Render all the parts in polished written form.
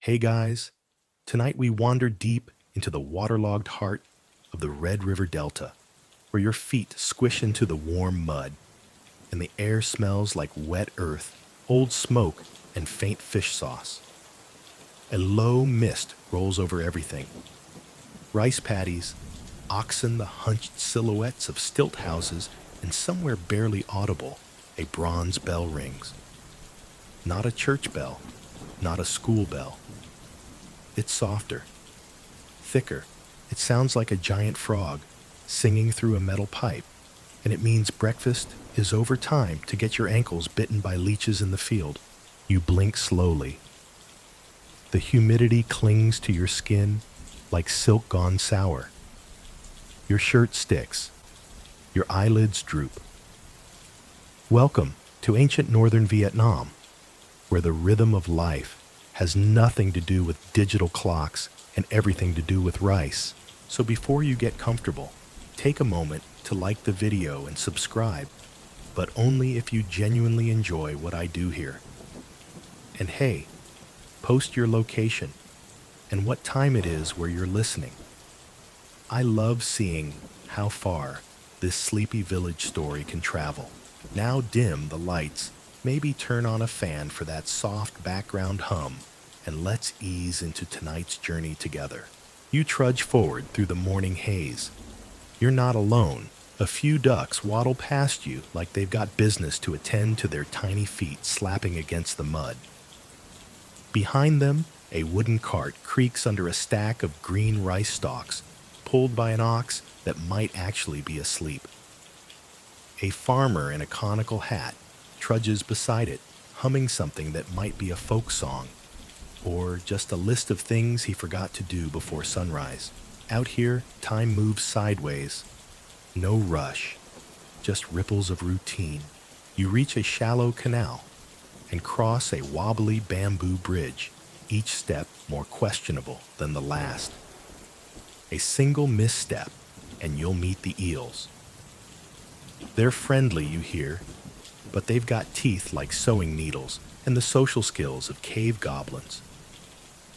Hey guys, tonight we wander deep into the waterlogged heart of the Red River Delta, where your feet squish into the warm mud and the air smells like wet earth, old smoke, and faint fish sauce. A low mist rolls over everything. Rice paddies, oxen, the hunched silhouettes of stilt houses, and somewhere barely audible, a bronze bell rings. Not a church bell, not a school bell. It's softer, thicker. It sounds like a giant frog singing through a metal pipe, and it means breakfast is over time to get your ankles bitten by leeches in the field. You blink slowly. The humidity clings to your skin like silk gone sour. Your shirt sticks. Your eyelids droop. Welcome to ancient northern Vietnam, where the rhythm of life has nothing to do with digital clocks and everything to do with rice. So before you get comfortable, take a moment to like the video and subscribe, but only if you genuinely enjoy what I do here. And hey, post your location and what time it is where you're listening. I love seeing how far this sleepy village story can travel. Now dim the lights, maybe turn on a fan for that soft background hum, and let's ease into tonight's journey together. You trudge forward through the morning haze. You're not alone. A few ducks waddle past you like they've got business to attend to their tiny feet slapping against the mud. Behind them, a wooden cart creaks under a stack of green rice stalks, pulled by an ox that might actually be asleep. A farmer in a conical hat trudges beside it, humming something that might be a folk song, or just a list of things he forgot to do before sunrise. Out here, time moves sideways. No rush, just ripples of routine. You reach a shallow canal and cross a wobbly bamboo bridge, each step more questionable than the last. A single misstep, and you'll meet the eels. They're friendly, you hear, but they've got teeth like sewing needles and the social skills of cave goblins.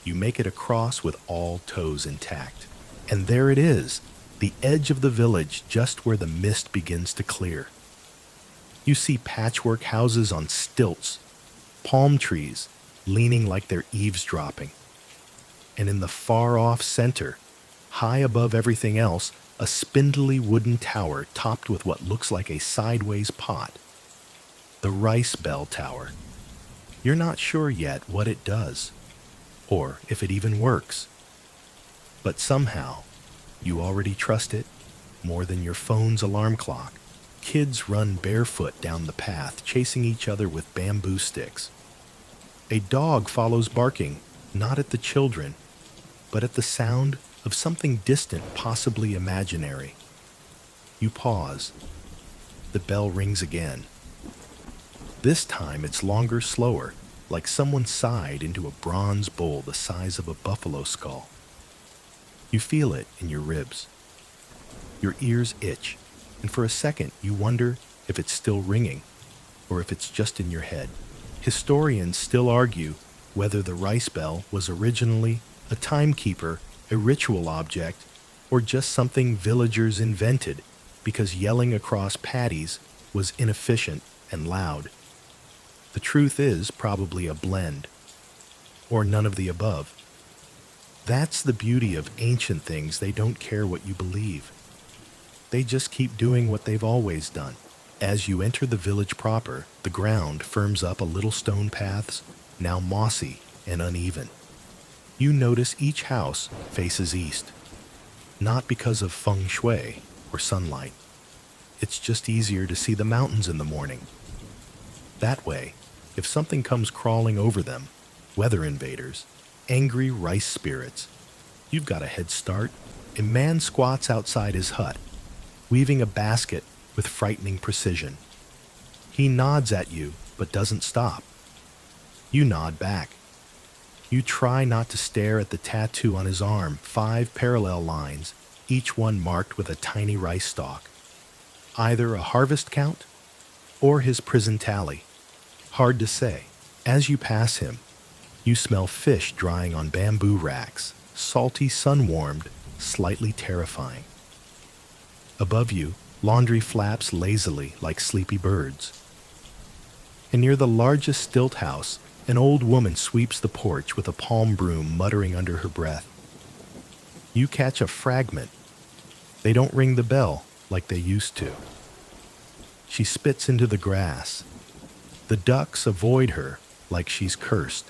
You make it across with all toes intact. And there it is, the edge of the village just where the mist begins to clear. You see patchwork houses on stilts, palm trees leaning like they're eavesdropping. And in the far-off center, high above everything else, a spindly wooden tower topped with what looks like a sideways pot. The rice bell tower. You're not sure yet what it does, or if it even works. But somehow, you already trust it more than your phone's alarm clock. Kids run barefoot down the path, chasing each other with bamboo sticks. A dog follows barking, not at the children, but at the sound of something distant, possibly imaginary. You pause. The bell rings again. This time it's longer, slower, like someone sighed into a bronze bowl the size of a buffalo skull. You feel it in your ribs. Your ears itch, and for a second you wonder if it's still ringing, or if it's just in your head. Historians still argue whether the rice bell was originally a timekeeper, a ritual object, or just something villagers invented because yelling across paddies was inefficient and loud. The truth is probably a blend, or none of the above. That's the beauty of ancient things. They don't care what you believe. They just keep doing what they've always done. As you enter the village proper, the ground firms up a little stone paths, now mossy and uneven. You notice each house faces east, not because of feng shui or sunlight. It's just easier to see the mountains in the morning. That way, if something comes crawling over them, weather invaders, angry rice spirits, you've got a head start. A man squats outside his hut, weaving a basket with frightening precision. He nods at you, but doesn't stop. You nod back. You try not to stare at the tattoo on his arm, 5 parallel lines, each one marked with a tiny rice stalk. Either a harvest count or his prison tally. Hard to say. As you pass him, You smell fish drying on bamboo racks, salty, sun-warmed, slightly terrifying. Above you, laundry flaps lazily like sleepy birds. And near the largest stilt house, an old woman sweeps the porch with a palm broom muttering under her breath. You catch a fragment. They don't ring the bell like they used to. She spits into the grass. The ducks avoid her like she's cursed,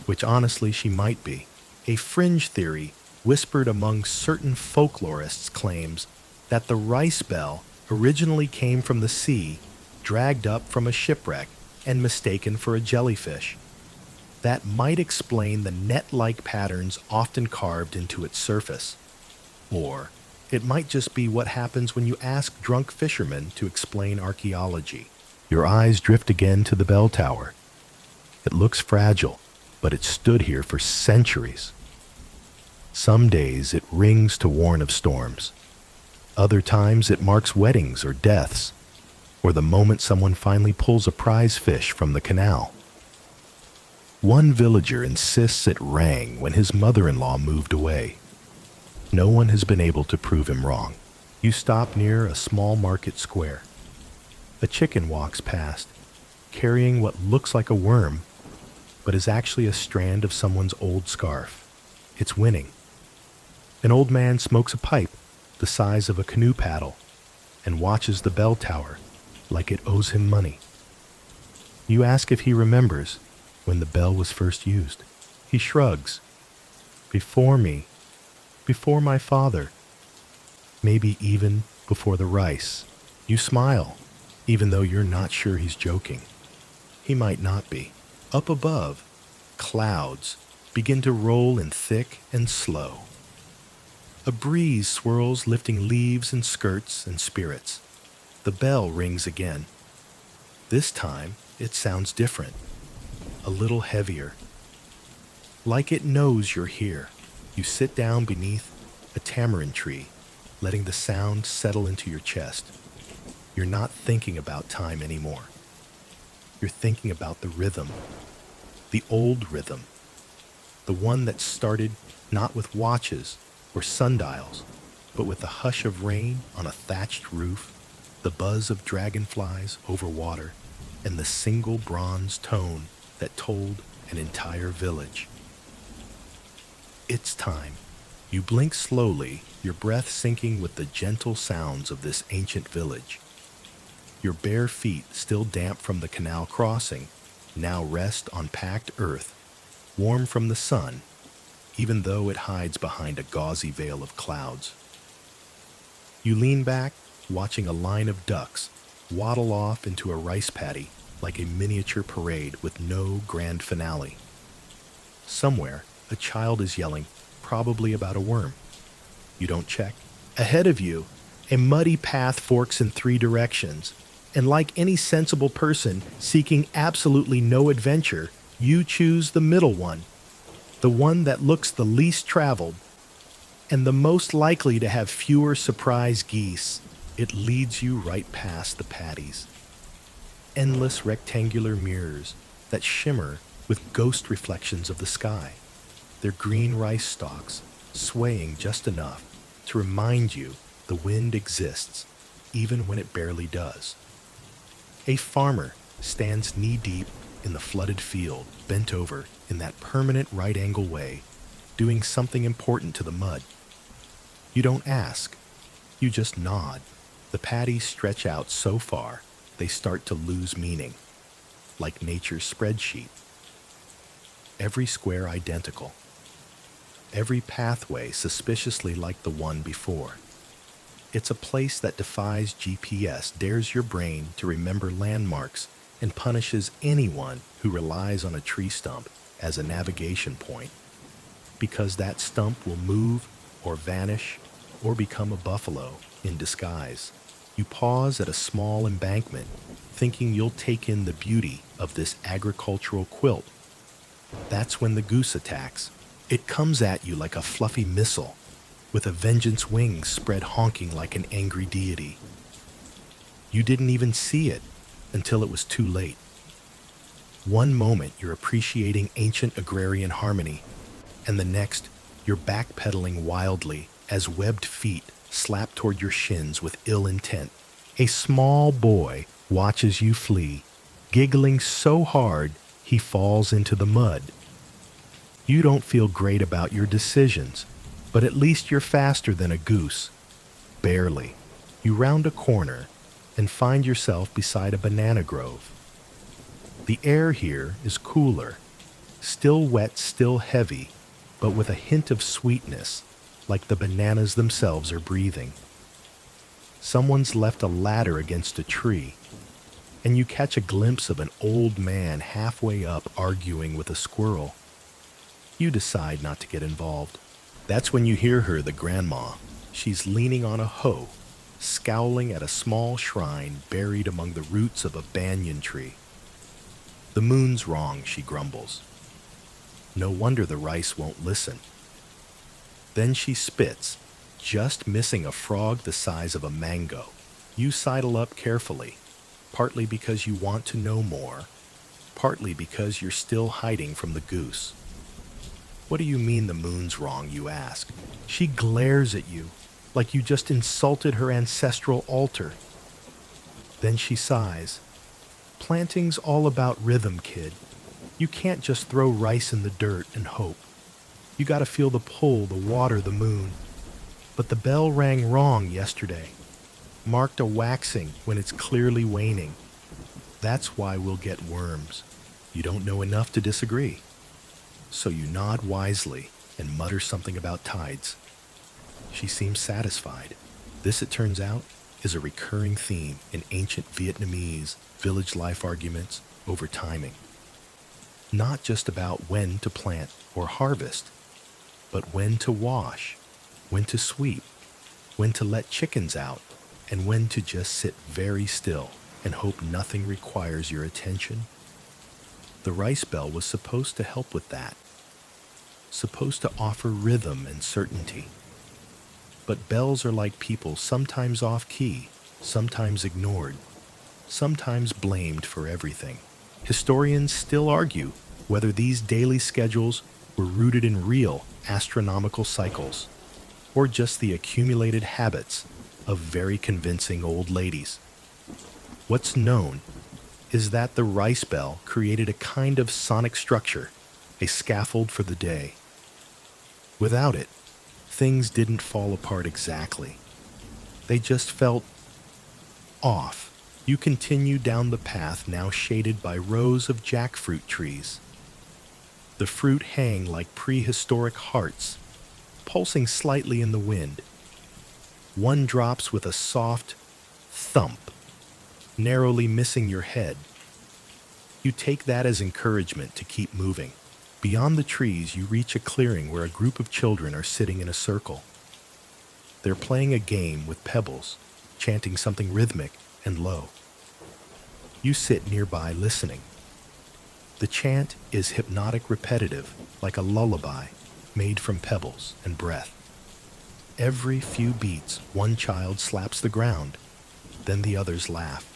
which honestly she might be. A fringe theory whispered among certain folklorists claims that the rice bell originally came from the sea, dragged up from a shipwreck and mistaken for a jellyfish. That might explain the net-like patterns often carved into its surface. Or it might just be what happens when you ask drunk fishermen to explain archaeology. Your eyes drift again to the bell tower. It looks fragile, but it stood here for centuries. Some days it rings to warn of storms. Other times it marks weddings or deaths, or the moment someone finally pulls a prize fish from the canal. One villager insists it rang when his mother-in-law moved away. No one has been able to prove him wrong. You stop near a small market square. A chicken walks past, carrying what looks like a worm, but is actually a strand of someone's old scarf. It's winning. An old man smokes a pipe the size of a canoe paddle and watches the bell tower like it owes him money. You ask if he remembers when the bell was first used. He shrugs. Before me, before my father, maybe even before the rice. You smile, even though you're not sure he's joking. He might not be. Up above, clouds begin to roll in thick and slow. A breeze swirls, lifting leaves and skirts and spirits. The bell rings again. This time, it sounds different, a little heavier. Like it knows you're here. You sit down beneath a tamarind tree, letting the sound settle into your chest. You're not thinking about time anymore. You're thinking about the rhythm, the old rhythm, the one that started not with watches or sundials, but with the hush of rain on a thatched roof, the buzz of dragonflies over water, and the single bronze tone that told an entire village. It's time. You blink slowly, your breath syncing with the gentle sounds of this ancient village. Your bare feet, still damp from the canal crossing, now rest on packed earth, warm from the sun, even though it hides behind a gauzy veil of clouds. You lean back, watching a line of ducks waddle off into a rice paddy like a miniature parade with no grand finale. Somewhere, a child is yelling, probably about a worm. You don't check. Ahead of you, a muddy path forks in 3 directions, and like any sensible person seeking absolutely no adventure, you choose the middle one, the one that looks the least traveled, and the most likely to have fewer surprise geese. It leads you right past the paddies. Endless rectangular mirrors that shimmer with ghost reflections of the sky, their green rice stalks swaying just enough to remind you the wind exists, even when it barely does. A farmer stands knee-deep in the flooded field, bent over in that permanent right-angle way, doing something important to the mud. You don't ask. You just nod. The paddies stretch out so far, they start to lose meaning, like nature's spreadsheet. Every square identical. Every pathway suspiciously like the one before. It's a place that defies GPS, dares your brain to remember landmarks, and punishes anyone who relies on a tree stump as a navigation point, because that stump will move or vanish or become a buffalo in disguise. You pause at a small embankment, thinking you'll take in the beauty of this agricultural quilt. That's when the goose attacks. It comes at you like a fluffy missile, with a vengeance wings spread honking like an angry deity. You didn't even see it until it was too late. One moment you're appreciating ancient agrarian harmony, and the next you're backpedaling wildly as webbed feet slap toward your shins with ill intent. A small boy watches you flee, giggling so hard he falls into the mud. You don't feel great about your decisions, but at least you're faster than a goose. Barely. You round a corner and find yourself beside a banana grove. The air here is cooler, still wet, still heavy, but with a hint of sweetness, like the bananas themselves are breathing. Someone's left a ladder against a tree, and you catch a glimpse of an old man halfway up arguing with a squirrel. You decide not to get involved. That's when you hear her, the grandma. She's leaning on a hoe, scowling at a small shrine buried among the roots of a banyan tree. The moon's wrong, she grumbles. No wonder the rice won't listen. Then she spits, just missing a frog the size of a mango. You sidle up carefully, partly because you want to know more, partly because you're still hiding from the goose. What do you mean the moon's wrong, you ask? She glares at you, like you just insulted her ancestral altar. Then she sighs. Planting's all about rhythm, kid. You can't just throw rice in the dirt and hope. You gotta feel the pull, the water, the moon. But the bell rang wrong yesterday. Marked a waxing when it's clearly waning. That's why we'll get worms. You don't know enough to disagree. So you nod wisely and mutter something about tides. She seems satisfied. This, it turns out, is a recurring theme in ancient Vietnamese village life arguments over timing. Not just about when to plant or harvest, but when to wash, when to sweep, when to let chickens out, and when to just sit very still and hope nothing requires your attention. The rice bell was supposed to help with that, supposed to offer rhythm and certainty. But bells are like people, sometimes off-key, sometimes ignored, sometimes blamed for everything. Historians still argue whether these daily schedules were rooted in real astronomical cycles, or just the accumulated habits of very convincing old ladies. What's known is that the rice bell created a kind of sonic structure, a scaffold for the day. Without it, things didn't fall apart exactly. They just felt off. You continue down the path now shaded by rows of jackfruit trees. The fruit hang like prehistoric hearts, pulsing slightly in the wind. One drops with a soft thump, narrowly missing your head. You take that as encouragement to keep moving. Beyond the trees, you reach a clearing where a group of children are sitting in a circle. They're playing a game with pebbles, chanting something rhythmic and low. You sit nearby listening. The chant is hypnotic repetitive, like a lullaby made from pebbles and breath. Every few beats, one child slaps the ground, then the others laugh.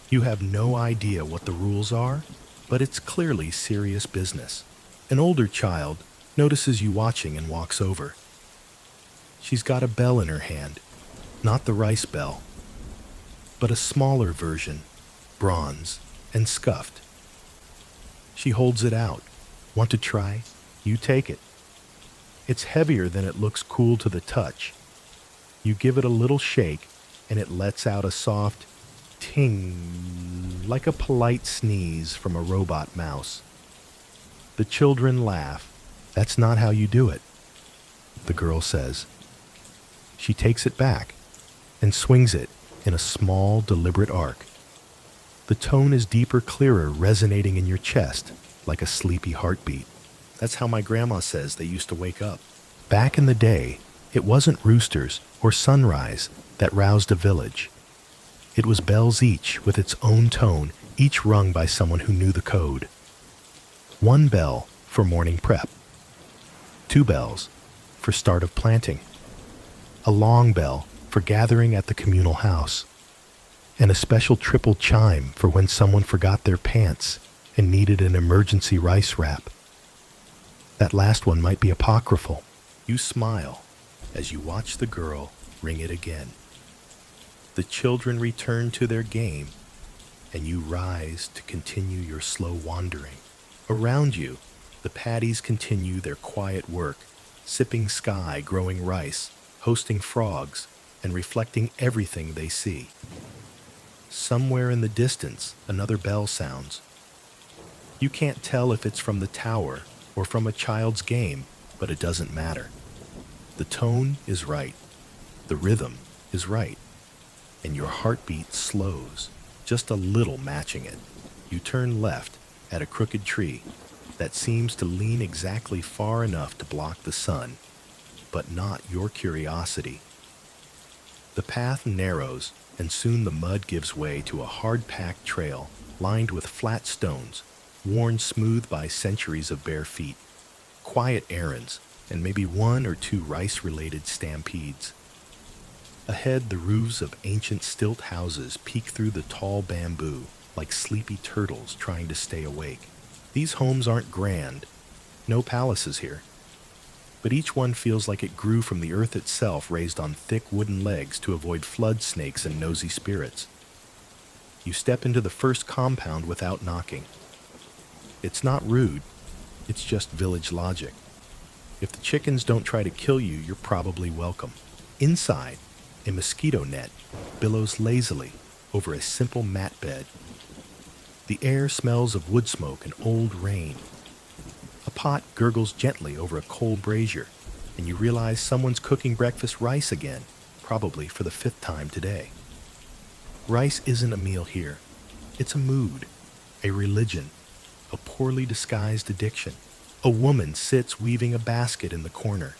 You have no idea what the rules are, but it's clearly serious business. An older child notices you watching and walks over. She's got a bell in her hand, not the rice bell, but a smaller version, bronze and scuffed. She holds it out. Want to try? You take it. It's heavier than it looks cool to the touch. You give it a little shake, and it lets out a soft ting, like a polite sneeze from a robot mouse. The children laugh. That's not how you do it, the girl says. She takes it back and swings it in a small, deliberate arc. The tone is deeper, clearer, resonating in your chest like a sleepy heartbeat. That's how my grandma says they used to wake up. Back in the day, it wasn't roosters or sunrise that roused a village. It was bells each with its own tone, each rung by someone who knew the code. One bell for morning prep. Two bells for start of planting. A long bell for gathering at the communal house. And a special triple chime for when someone forgot their pants and needed an emergency rice wrap. That last one might be apocryphal. You smile as you watch the girl ring it again. The children return to their game, and you rise to continue your slow wandering. Around you, the paddies continue their quiet work, sipping sky, growing rice, hosting frogs, and reflecting everything they see. Somewhere in the distance, another bell sounds. You can't tell if it's from the tower or from a child's game, but it doesn't matter. The tone is right, the rhythm is right, and your heartbeat slows, just a little matching it. You turn left at a crooked tree that seems to lean exactly far enough to block the sun, but not your curiosity. The path narrows, and soon the mud gives way to a hard-packed trail lined with flat stones, worn smooth by centuries of bare feet. Quiet errands, and maybe one or two rice-related stampedes. Ahead, the roofs of ancient stilt houses peek through the tall bamboo like sleepy turtles trying to stay awake. These homes aren't grand, no palaces here, but each one feels like it grew from the earth itself, raised on thick wooden legs to avoid flood snakes and nosy spirits. You step into the first compound without knocking. It's not rude, it's just village logic. If the chickens don't try to kill you, you're probably welcome. Inside, a mosquito net billows lazily over a simple mat bed. The air smells of wood smoke and old rain. A pot gurgles gently over a coal brazier, and you realize someone's cooking breakfast rice again, probably for the 5th time today. Rice isn't a meal here. It's a mood, a religion, a poorly disguised addiction. A woman sits weaving a basket in the corner.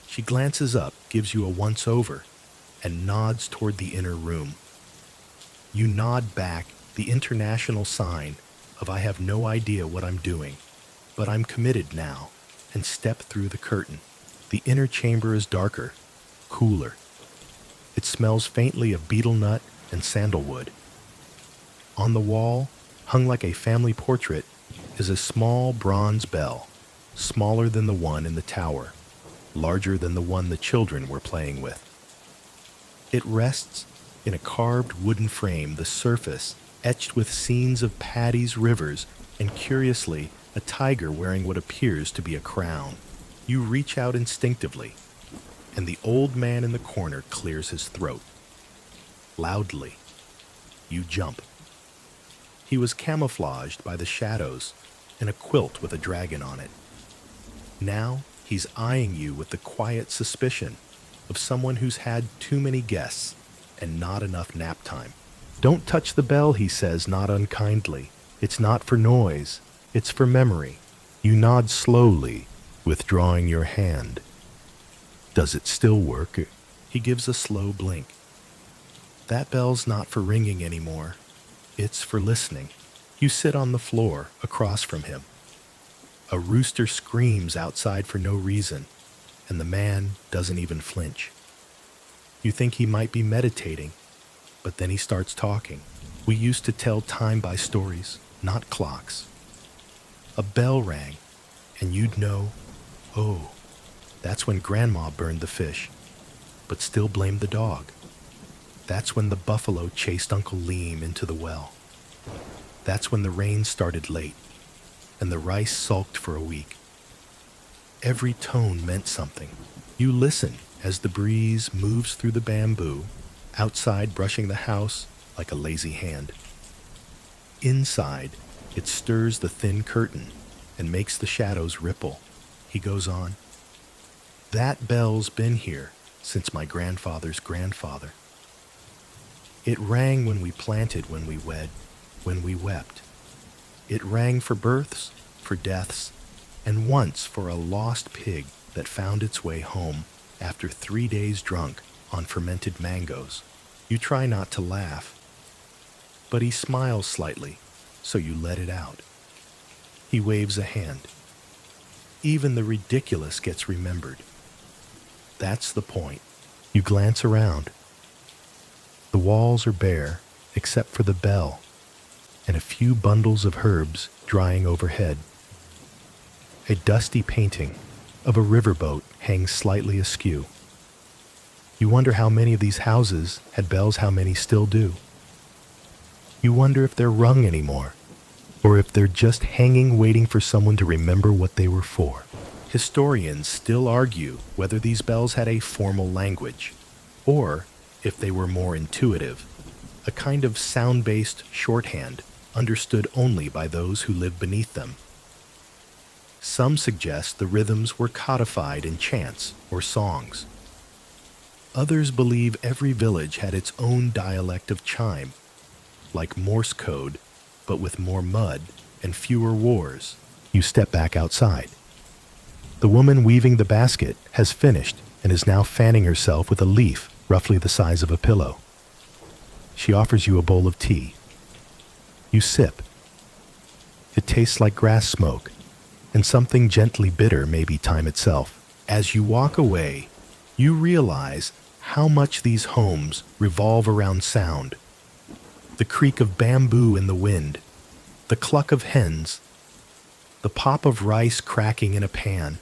She glances up, gives you a once-over, and nods toward the inner room. You nod back, the international sign of I have no idea what I'm doing, but I'm committed now, and step through the curtain. The inner chamber is darker, cooler. It smells faintly of betel nut and sandalwood. On the wall, hung like a family portrait, is a small bronze bell, smaller than the one in the tower, larger than the one the children were playing with. It rests in a carved wooden frame, the surface etched with scenes of paddies, rivers, and curiously, a tiger wearing what appears to be a crown. You reach out instinctively, and the old man in the corner clears his throat. Loudly, you jump. He was camouflaged by the shadows and a quilt with a dragon on it. Now he's eyeing you with the quiet suspicion of someone who's had too many guests and not enough nap time. Don't touch the bell, he says, not unkindly. It's not for noise, it's for memory. You nod slowly, withdrawing your hand. Does it still work? He gives a slow blink. That bell's not for ringing anymore. It's for listening. You sit on the floor across from him. A rooster screams outside for no reason, and the man doesn't even flinch. You think he might be meditating, but then he starts talking. We used to tell time by stories, not clocks. A bell rang, and you'd know, oh, that's when Grandma burned the fish, but still blamed the dog. That's when the buffalo chased Uncle Liam into the well. That's when the rain started late, and the rice sulked for a week. Every tone meant something. You listen as the breeze moves through the bamboo, outside brushing the house like a lazy hand. Inside, it stirs the thin curtain and makes the shadows ripple. He goes on, that bell's been here since my grandfather's grandfather. It rang when we planted, when we wed, when we wept. It rang for births, for deaths, and once for a lost pig that found its way home after 3 days drunk on fermented mangoes. You try not to laugh, but he smiles slightly, so you let it out. He waves a hand. Even the ridiculous gets remembered. That's the point. You glance around. The walls are bare, except for the bell. and a few bundles of herbs drying overhead. A dusty painting of a riverboat hangs slightly askew. You wonder how many of these houses had bells, how many still do. You wonder if they're rung anymore, or if they're just hanging waiting for someone to remember what they were for. Historians still argue whether these bells had a formal language, or if they were more intuitive, a kind of sound-based shorthand understood only by those who lived beneath them. Some suggest the rhythms were codified in chants or songs. Others believe every village had its own dialect of chime, like Morse code, but with more mud and fewer wars. You step back outside. The woman weaving the basket has finished and is now fanning herself with a leaf roughly the size of a pillow. She offers you a bowl of tea. You sip. It tastes like grass smoke, and something gently bitter may be time itself. As you walk away, you realize how much these homes revolve around sound. The creak of bamboo in the wind, the cluck of hens, the pop of rice cracking in a pan.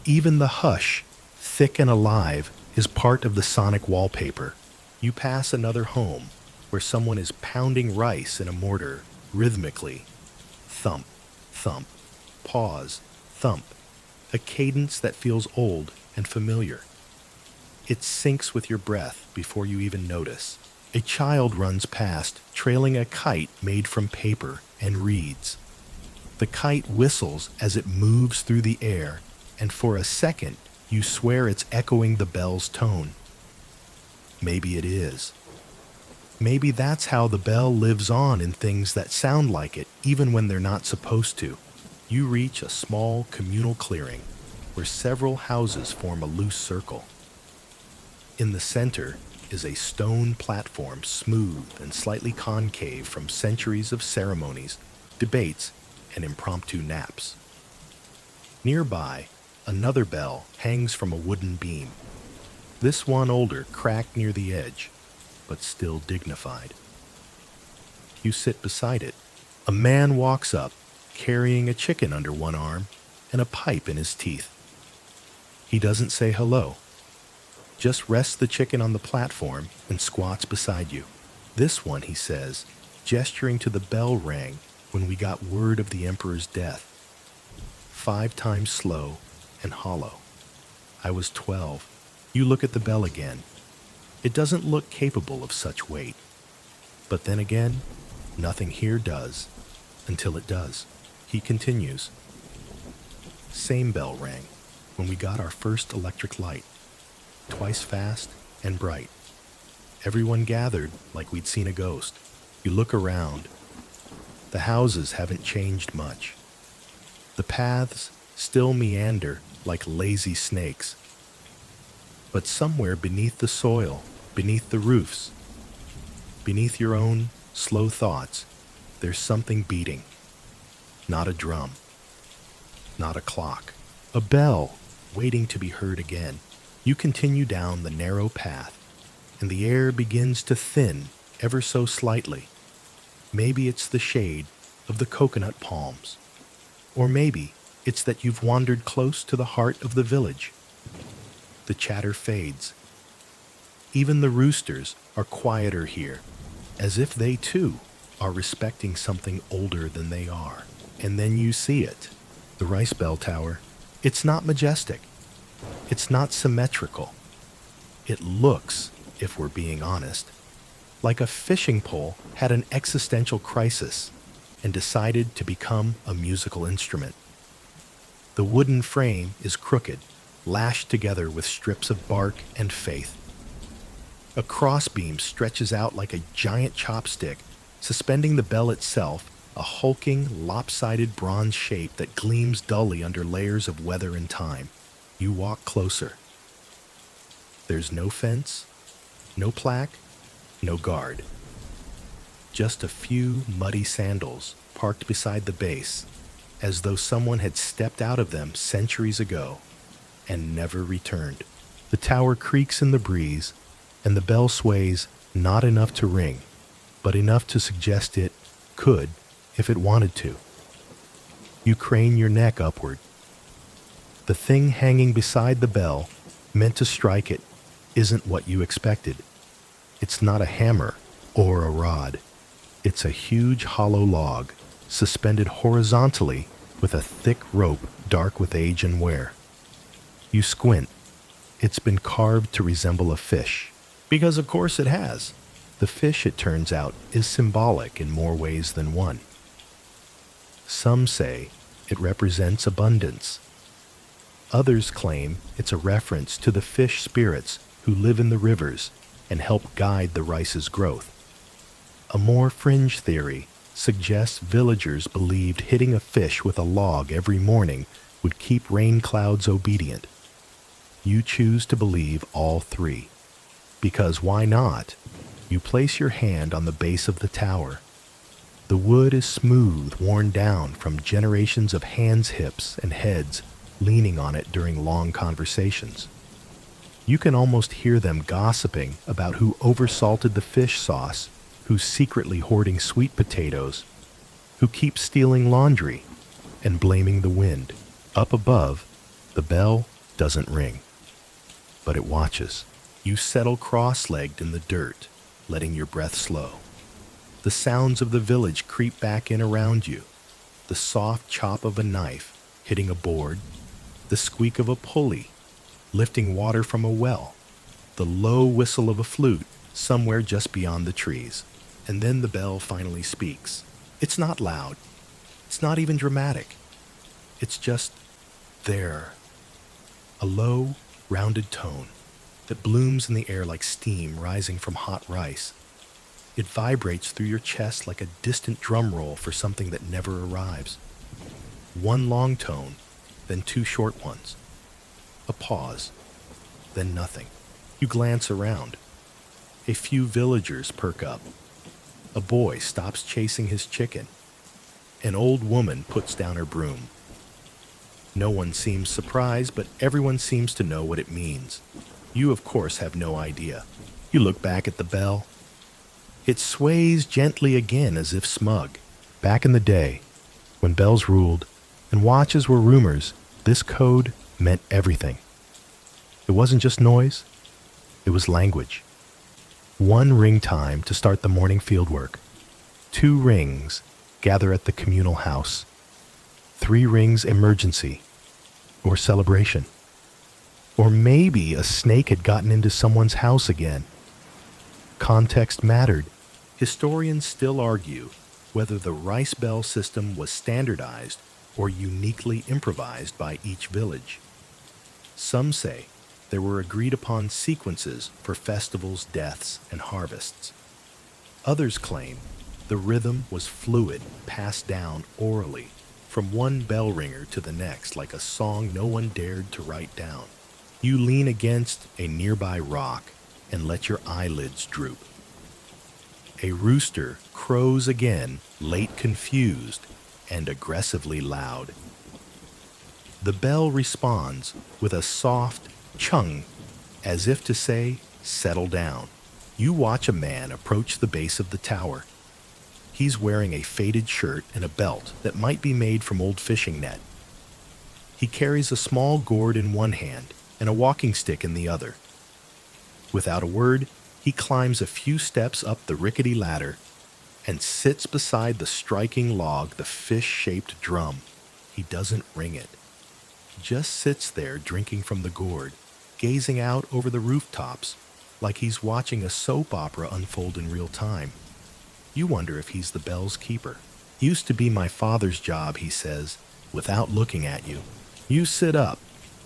Even the hush, thick and alive, is part of the sonic wallpaper. You pass another home where someone is pounding rice in a mortar rhythmically. Thump, thump, pause, thump, a cadence that feels old and familiar. It syncs with your breath before you even notice. A child runs past, trailing a kite made from paper and reeds. The kite whistles as it moves through the air, and for a second, you swear it's echoing the bell's tone. Maybe it is. Maybe that's how the bell lives on in things that sound like it, even when they're not supposed to. You reach a small communal clearing where several houses form a loose circle. In the center is a stone platform, smooth and slightly concave from centuries of ceremonies, debates, and impromptu naps. Nearby, another bell hangs from a wooden beam. This one older, cracked near the edge, but still dignified. You sit beside it. A man walks up, carrying a chicken under one arm and a pipe in his teeth. He doesn't say hello, just rests the chicken on the platform and squats beside you. This one, he says, gesturing to the bell rang when we got word of the emperor's death. 5 times slow and hollow. I was 12. You look at the bell again. It doesn't look capable of such weight. But then again, nothing here does, until it does. He continues. Same bell rang when we got our first electric light. Twice fast and bright. Everyone gathered like we'd seen a ghost. You look around. The houses haven't changed much. The paths still meander like lazy snakes. But somewhere beneath the soil, beneath the roofs, beneath your own slow thoughts, there's something beating. Not a drum. Not a clock. A bell waiting to be heard again. You continue down the narrow path, and the air begins to thin ever so slightly. Maybe it's the shade of the coconut palms. Or maybe it's that you've wandered close to the heart of the village. The chatter fades. Even the roosters are quieter here, as if they too are respecting something older than they are. And then you see it, the rice bell tower. It's not majestic. It's not symmetrical. It looks, if we're being honest, like a fishing pole had an existential crisis and decided to become a musical instrument. The wooden frame is crooked, lashed together with strips of bark and faith. A crossbeam stretches out like a giant chopstick, suspending the bell itself, a hulking, lopsided bronze shape that gleams dully under layers of weather and time. You walk closer. There's no fence, no plaque, no guard. Just a few muddy sandals parked beside the base, as though someone had stepped out of them centuries ago and never returned. The tower creaks in the breeze, and the bell sways not enough to ring, but enough to suggest it Could, if it wanted to. You crane your neck upward. The thing hanging beside the bell, meant to strike it, isn't what you expected. It's not a hammer or a rod. It's a huge hollow log, suspended horizontally with a thick rope dark with age and wear. You squint. It's been carved to resemble a fish. Because of course it has. The fish, it turns out, is symbolic in more ways than one. Some say it represents abundance. Others claim it's a reference to the fish spirits who live in the rivers and help guide the rice's growth. A more fringe theory suggests villagers believed hitting a fish with a log every morning would keep rain clouds obedient. You choose to believe all three. Because why not? You place your hand on the base of the tower. The wood is smooth, worn down from generations of hands, hips, and heads leaning on it during long conversations. You can almost hear them gossiping about who oversalted the fish sauce, who's secretly hoarding sweet potatoes, who keeps stealing laundry, and blaming the wind. Up above, the bell doesn't ring, but it watches. You settle cross-legged in the dirt, letting your breath slow. The sounds of the village creep back in around you. The soft chop of a knife hitting a board, the squeak of a pulley lifting water from a well, the low whistle of a flute somewhere just beyond the trees. And then the bell finally speaks. It's not loud. It's not even dramatic. It's just there. A low, rounded tone that blooms in the air like steam rising from hot rice. It vibrates through your chest like a distant drum roll for something that never arrives. One long tone, then two short ones. A pause, then nothing. You glance around. A few villagers perk up. A boy stops chasing his chicken. An old woman puts down her broom. No one seems surprised, but everyone seems to know what it means. You, of course, have no idea. You look back at the bell. It sways gently again as if smug. Back in the day, when bells ruled and watches were rumors, this code meant everything. It wasn't just noise, it was language. 1 ring time to start the morning fieldwork. 2 rings, gather at the communal house. 3 rings, emergency or celebration. Or maybe a snake had gotten into someone's house again. Context mattered. Historians still argue whether the rice bell system was standardized or uniquely improvised by each village. Some say there were agreed-upon sequences for festivals, deaths, and harvests. Others claim the rhythm was fluid, passed down orally from one bell ringer to the next like a song no one dared to write down. You lean against a nearby rock and let your eyelids droop. A rooster crows again, late confused and aggressively loud. The bell responds with a soft chung, as if to say, settle down. You watch a man approach the base of the tower. He's wearing a faded shirt and a belt that might be made from old fishing net. He carries a small gourd in one hand and a walking stick in the other. Without a word, he climbs a few steps up the rickety ladder and sits beside the striking log, the fish-shaped drum. He doesn't ring it. Just sits there drinking from the gourd, gazing out over the rooftops like he's watching a soap opera unfold in real time. You wonder if he's the bell's keeper. Used to be my father's job, he says, without looking at you. You sit up,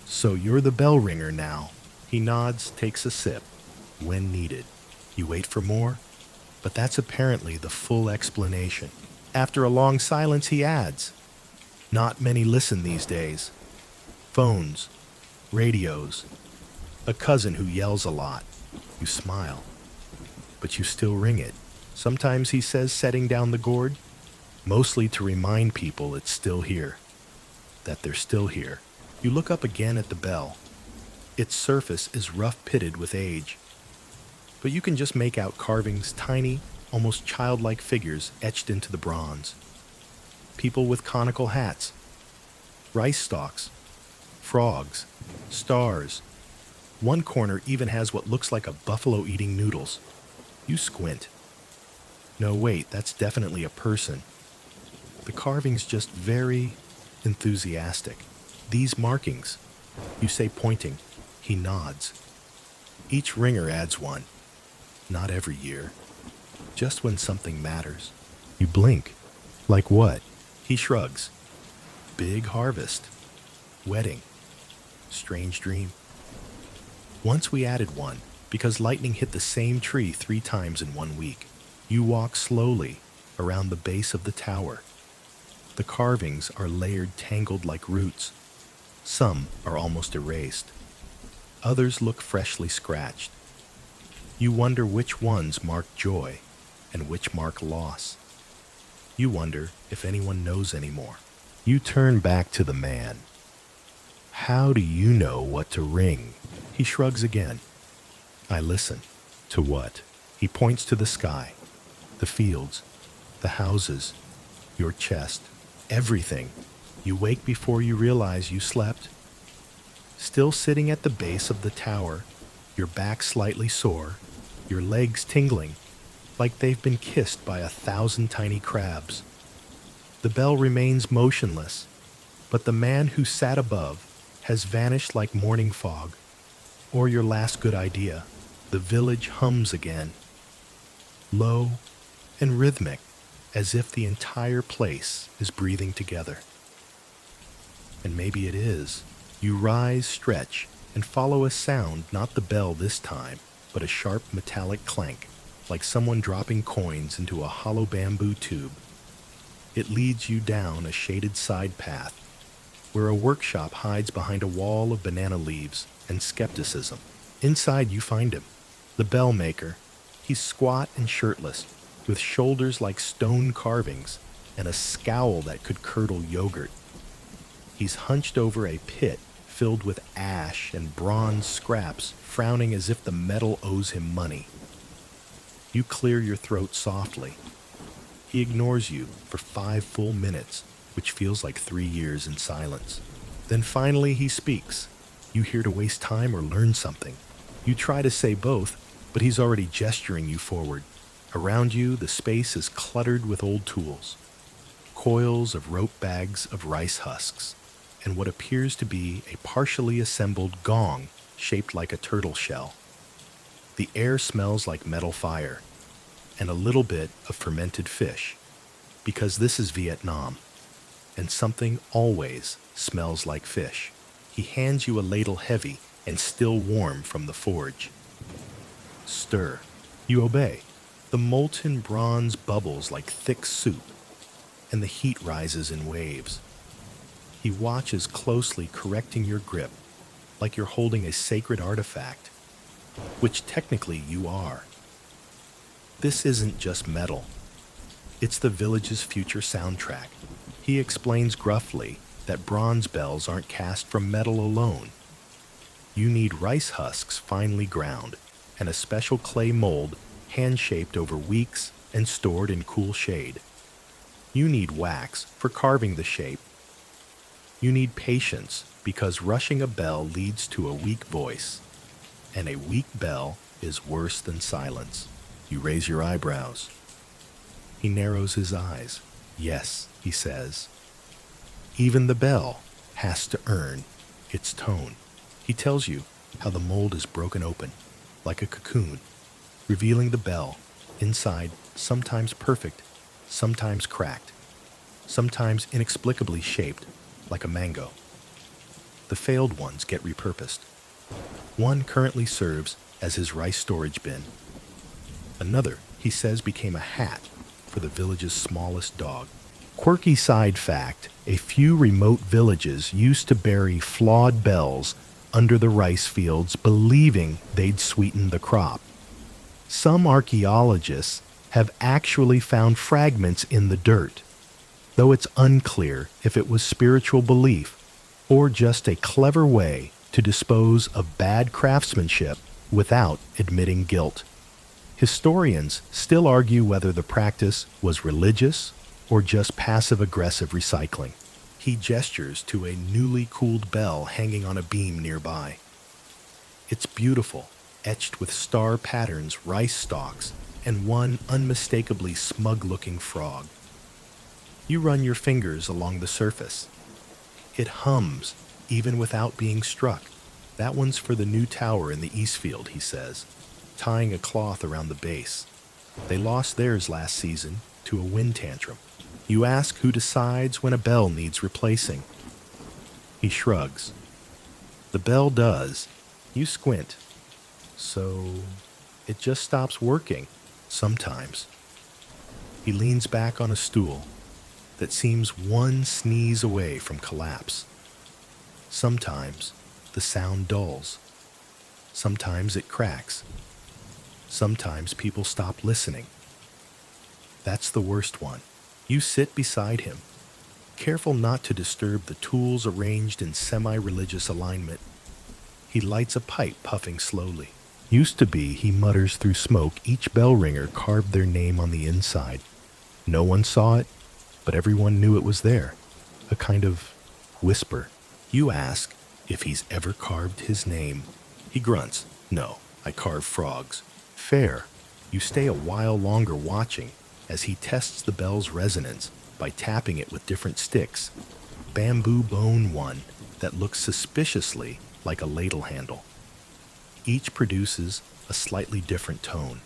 so you're the bell ringer now. He nods, takes a sip. When needed. You wait for more, but that's apparently the full explanation. After a long silence, he adds, not many listen these days. Phones, radios, a cousin who yells a lot. You smile, but you still ring it. Sometimes, he says, setting down the gourd, mostly to remind people it's still here, that they're still here. You look up again at the bell. Its surface is rough-pitted with age, but you can just make out carvings tiny, almost childlike figures etched into the bronze. People with conical hats, rice stalks, frogs, stars. One corner even has what looks like a buffalo eating noodles. You squint. No, wait, that's definitely a person. The carving's just very enthusiastic. These markings, you say pointing. He nods. Each ringer adds one. Not every year. Just when something matters. You blink. Like what? He shrugs. Big harvest. Wedding. Strange dream. Once we added one, because lightning hit the same tree 3 times in 1 week. You walk slowly around the base of the tower. The carvings are layered, tangled like roots. Some are almost erased. Others look freshly scratched. You wonder which ones mark joy and which mark loss. You wonder if anyone knows anymore. You turn back to the man. How do you know what to ring? He shrugs again. I listen. To what? He points to the sky, the fields, the houses, your chest, everything. You wake before you realize you slept. Still sitting at the base of the tower, your back slightly sore, your legs tingling, like they've been kissed by 1,000 tiny crabs. The bell remains motionless, but the man who sat above has vanished like morning fog, or your last good idea. The village hums again, low and rhythmic, as if the entire place is breathing together. And maybe it is. You rise, stretch, and follow a sound, not the bell this time, but a sharp metallic clank, like someone dropping coins into a hollow bamboo tube. It leads you down a shaded side path, where a workshop hides behind a wall of banana leaves and skepticism. Inside you find him, the bell maker. He's squat and shirtless, with shoulders like stone carvings and a scowl that could curdle yogurt. He's hunched over a pit filled with ash and bronze scraps, frowning as if the metal owes him money. You clear your throat softly. He ignores you for 5 full minutes, which feels like 3 years in silence. Then finally he speaks. You here to waste time or learn something? You try to say both, but he's already gesturing you forward. Around you, the space is cluttered with old tools. Coils of rope bags of rice husks, and what appears to be a partially assembled gong shaped like a turtle shell. The air smells like metal fire, and a little bit of fermented fish, because this is Vietnam, and something always smells like fish. He hands you a ladle heavy and still warm from the forge. Stir. You obey. The molten bronze bubbles like thick soup, and the heat rises in waves. He watches closely, correcting your grip, like you're holding a sacred artifact, which technically you are. This isn't just metal. It's the village's future soundtrack. He explains gruffly that bronze bells aren't cast from metal alone. You need rice husks finely ground, and a special clay mold hand-shaped over weeks and stored in cool shade. You need wax for carving the shape. You need patience, because rushing a bell leads to a weak voice, and a weak bell is worse than silence. You raise your eyebrows. He narrows his eyes. Yes, he says. Even the bell has to earn its tone. He tells you how the mold is broken open, like a cocoon, revealing the bell, inside sometimes perfect, sometimes cracked, sometimes inexplicably shaped like a mango. The failed ones get repurposed. One currently serves as his rice storage bin. Another, he says, became a hat for the village's smallest dog. Quirky side fact, a few remote villages used to bury flawed bells under the rice fields, believing they'd sweeten the crop. Some archaeologists have actually found fragments in the dirt, though it's unclear if it was spiritual belief or just a clever way to dispose of bad craftsmanship without admitting guilt. Historians still argue whether the practice was religious or just passive-aggressive recycling. He gestures to a newly cooled bell hanging on a beam nearby. It's beautiful, etched with star patterns, rice stalks, and one unmistakably smug-looking frog. You run your fingers along the surface. It hums, even without being struck. That one's for the new tower in the Eastfield, he says, tying a cloth around the base. They lost theirs last season to a wind tantrum. You ask who decides when a bell needs replacing. He shrugs. The bell does. You squint. So it just stops working, sometimes. He leans back on a stool that seems one sneeze away from collapse. Sometimes the sound dulls. Sometimes it cracks. Sometimes people stop listening. That's the worst one. You sit beside him, careful not to disturb the tools arranged in semi-religious alignment. He lights a pipe, puffing slowly. Used to be, he mutters through smoke, each bell ringer carved their name on the inside. No one saw it, but everyone knew it was there. A kind of whisper. You ask if he's ever carved his name. He grunts. No, I carve frogs. Fair. You stay a while longer watching as he tests the bell's resonance by tapping it with different sticks. Bamboo bone one that looks suspiciously like a ladle handle. Each produces a slightly different tone.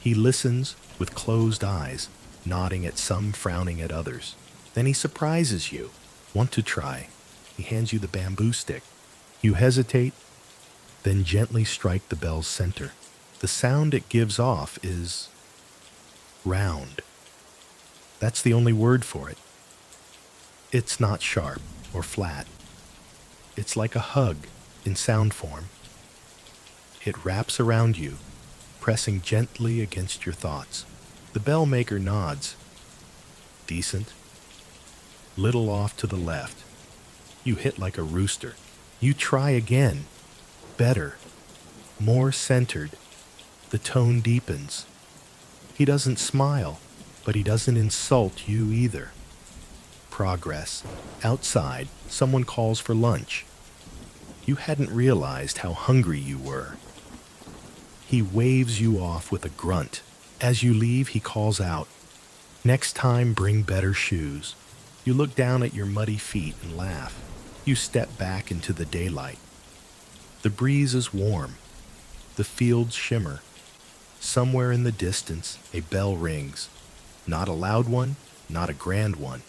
He listens with closed eyes, nodding at some, frowning at others. Then he surprises you. Want to try? He hands you the bamboo stick. You hesitate, then gently strike the bell's center. The sound it gives off is round. That's the only word for it. It's not sharp or flat. It's like a hug in sound form. It wraps around you, pressing gently against your thoughts. The bell maker nods. Decent. Little off to the left. You hit like a rooster. You try again. Better. More centered. The tone deepens. He doesn't smile, but he doesn't insult you either. Progress. Outside, someone calls for lunch. You hadn't realized how hungry you were. He waves you off with a grunt. As you leave, he calls out, "Next time, bring better shoes." You look down at your muddy feet and laugh. You step back into the daylight. The breeze is warm. The fields shimmer. Somewhere in the distance, a bell rings. Not a loud one, not a grand one,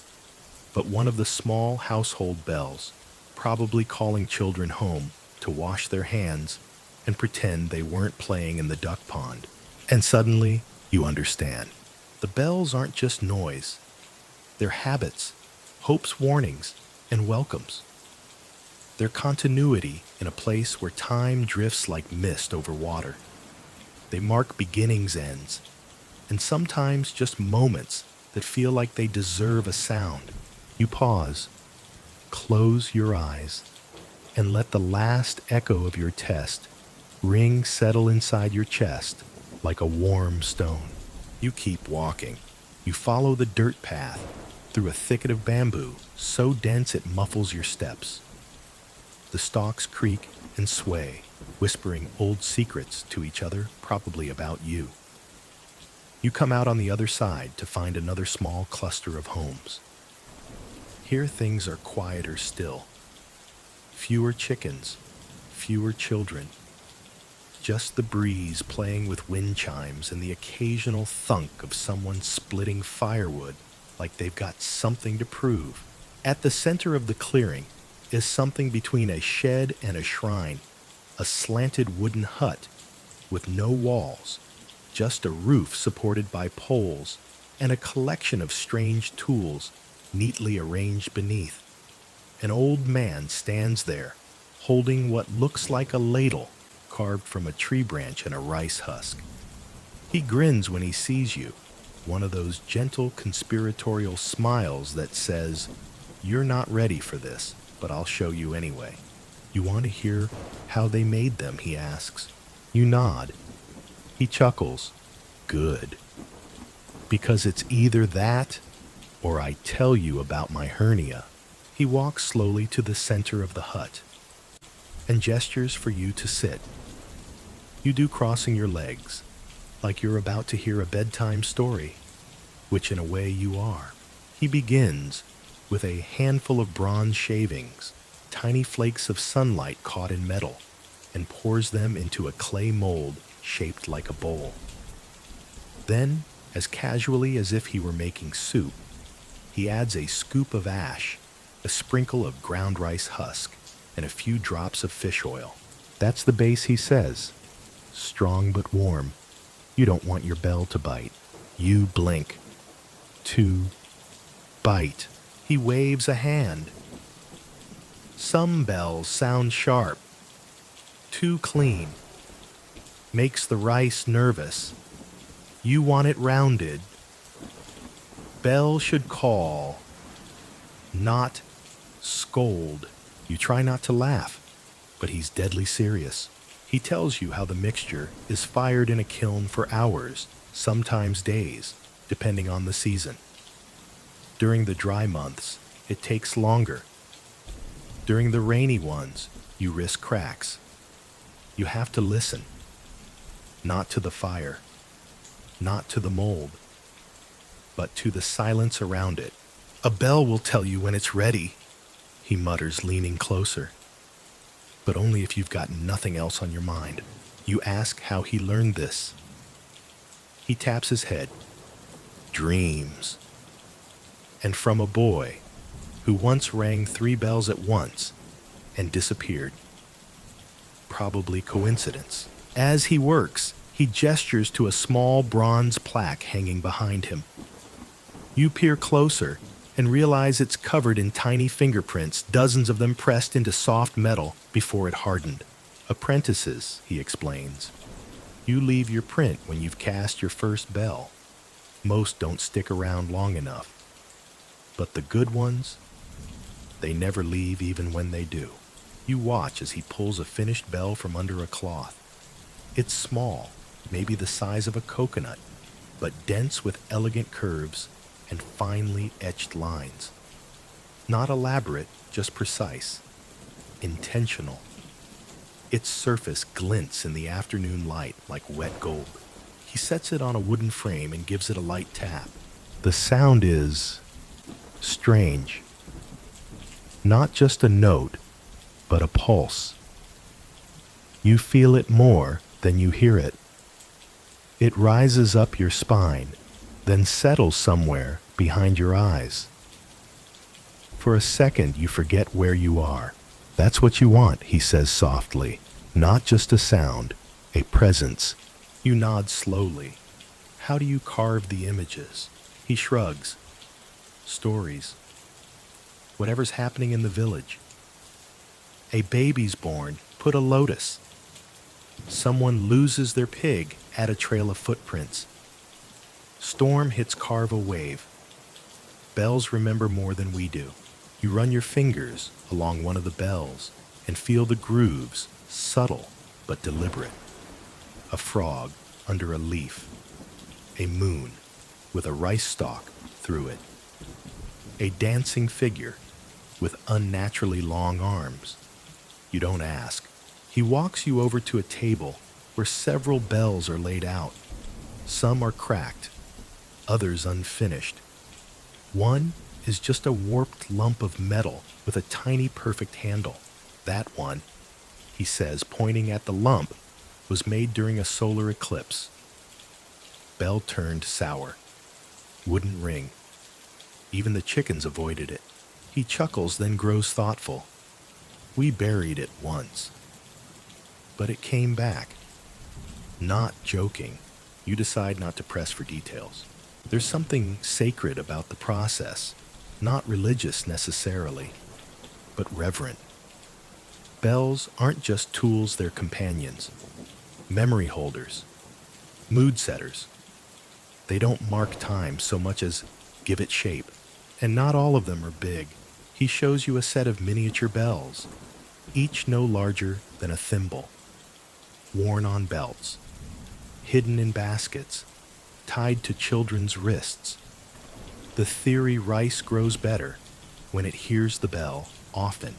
but one of the small household bells, probably calling children home to wash their hands and pretend they weren't playing in the duck pond. And suddenly, you understand. The bells aren't just noise. They're habits, hopes, warnings, and welcomes. They're continuity in a place where time drifts like mist over water. They mark beginnings, ends, and sometimes just moments that feel like they deserve a sound. You pause, close your eyes, and let the last echo of your test ring settle inside your chest like a warm stone. You keep walking. You follow the dirt path through a thicket of bamboo so dense it muffles your steps. The stalks creak and sway, whispering old secrets to each other, probably about you. You come out on the other side to find another small cluster of homes. Here things are quieter still. Fewer chickens, fewer children. Just the breeze playing with wind chimes and the occasional thunk of someone splitting firewood like they've got something to prove. At the center of the clearing is something between a shed and a shrine, a slanted wooden hut with no walls, just a roof supported by poles and a collection of strange tools neatly arranged beneath. An old man stands there, holding what looks like a ladle carved from a tree branch and a rice husk. He grins when he sees you, one of those gentle conspiratorial smiles that says, "You're not ready for this, but I'll show you anyway." "You want to hear how they made them?" he asks. You nod. He chuckles. Good. Because it's either that or I tell you about my hernia. He walks slowly to the center of the hut and gestures for you to sit. You do, crossing your legs, like you're about to hear a bedtime story, which in a way you are. He begins with a handful of bronze shavings, tiny flakes of sunlight caught in metal, and pours them into a clay mold shaped like a bowl. Then, as casually as if he were making soup, he adds a scoop of ash, a sprinkle of ground rice husk, and a few drops of fish oil. That's the base, he says. Strong but warm. You don't want your bell to bite. You blink. 2. Bite. He waves a hand. Some bells sound sharp. Too clean. Makes the rice nervous. You want it rounded. Bell should call, not scold. You try not to laugh, but he's deadly serious. He tells you how the mixture is fired in a kiln for hours, sometimes days, depending on the season. During the dry months, it takes longer. During the rainy ones, you risk cracks. You have to listen. Not to the fire, not to the mold, but to the silence around it. A bell will tell you when it's ready, he mutters, leaning closer. But only if you've got nothing else on your mind. You ask how he learned this. He taps his head. Dreams. And from a boy who once rang 3 bells at once and disappeared. Probably coincidence. As he works, he gestures to a small bronze plaque hanging behind him. You peer closer and realize it's covered in tiny fingerprints, dozens of them pressed into soft metal before it hardened. Apprentices, he explains. You leave your print when you've cast your first bell. Most don't stick around long enough. But the good ones, they never leave even when they do. You watch as he pulls a finished bell from under a cloth. It's small, maybe the size of a coconut, but dense with elegant curves and finely etched lines. Not elaborate, just precise. Intentional. Its surface glints in the afternoon light like wet gold. He sets it on a wooden frame and gives it a light tap. The sound is strange. Not just a note, but a pulse. You feel it more than you hear it. It rises up your spine, then settles somewhere behind your eyes. For a second, you forget where you are. That's what you want, he says softly. Not just a sound, a presence. You nod slowly. How do you carve the images? He shrugs. Stories. Whatever's happening in the village. A baby's born, put a lotus. Someone loses their pig, add a trail of footprints. Storm hits, carve a wave. Bells remember more than we do. You run your fingers along one of the bells and feel the grooves, subtle but deliberate. A frog under a leaf. A moon with a rice stalk through it. A dancing figure with unnaturally long arms. You don't ask. He walks you over to a table where several bells are laid out. Some are cracked, others unfinished. One is just a warped lump of metal with a tiny perfect handle. That one, he says, pointing at the lump, was made during a solar eclipse. Bell turned sour. Wouldn't ring. Even the chickens avoided it. He chuckles, then grows thoughtful. We buried it once. But it came back. Not joking. You decide not to press for details. There's something sacred about the process. Not religious necessarily, but reverent. Bells aren't just tools, they're companions. Memory holders. Mood setters. They don't mark time so much as give it shape. And not all of them are big. He shows you a set of miniature bells, each no larger than a thimble, worn on belts. hidden in baskets, tied to children's wrists. The theory rice grows better when it hears the bell often,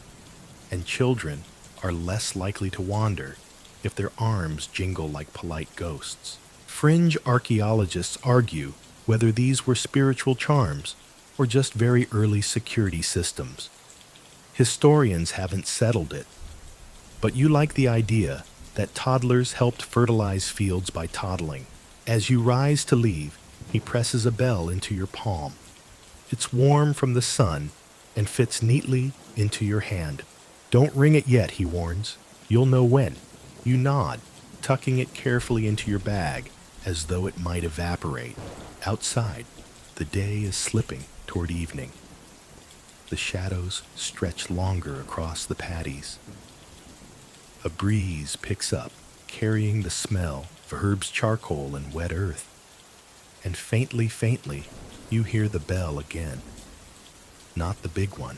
and children are less likely to wander if their arms jingle like polite ghosts. Fringe archaeologists argue whether these were spiritual charms or just very early security systems. Historians haven't settled it, but you like the idea that toddlers helped fertilize fields by toddling. As you rise to leave, he presses a bell into your palm. It's warm from the sun and fits neatly into your hand. Don't ring it yet, he warns. You'll know when. You nod, tucking it carefully into your bag as though it might evaporate. Outside, the day is slipping toward evening. The shadows stretch longer across the paddies. A breeze picks up, carrying the smell of herbs, charcoal, and wet earth. And faintly, you hear the bell again. Not the big one,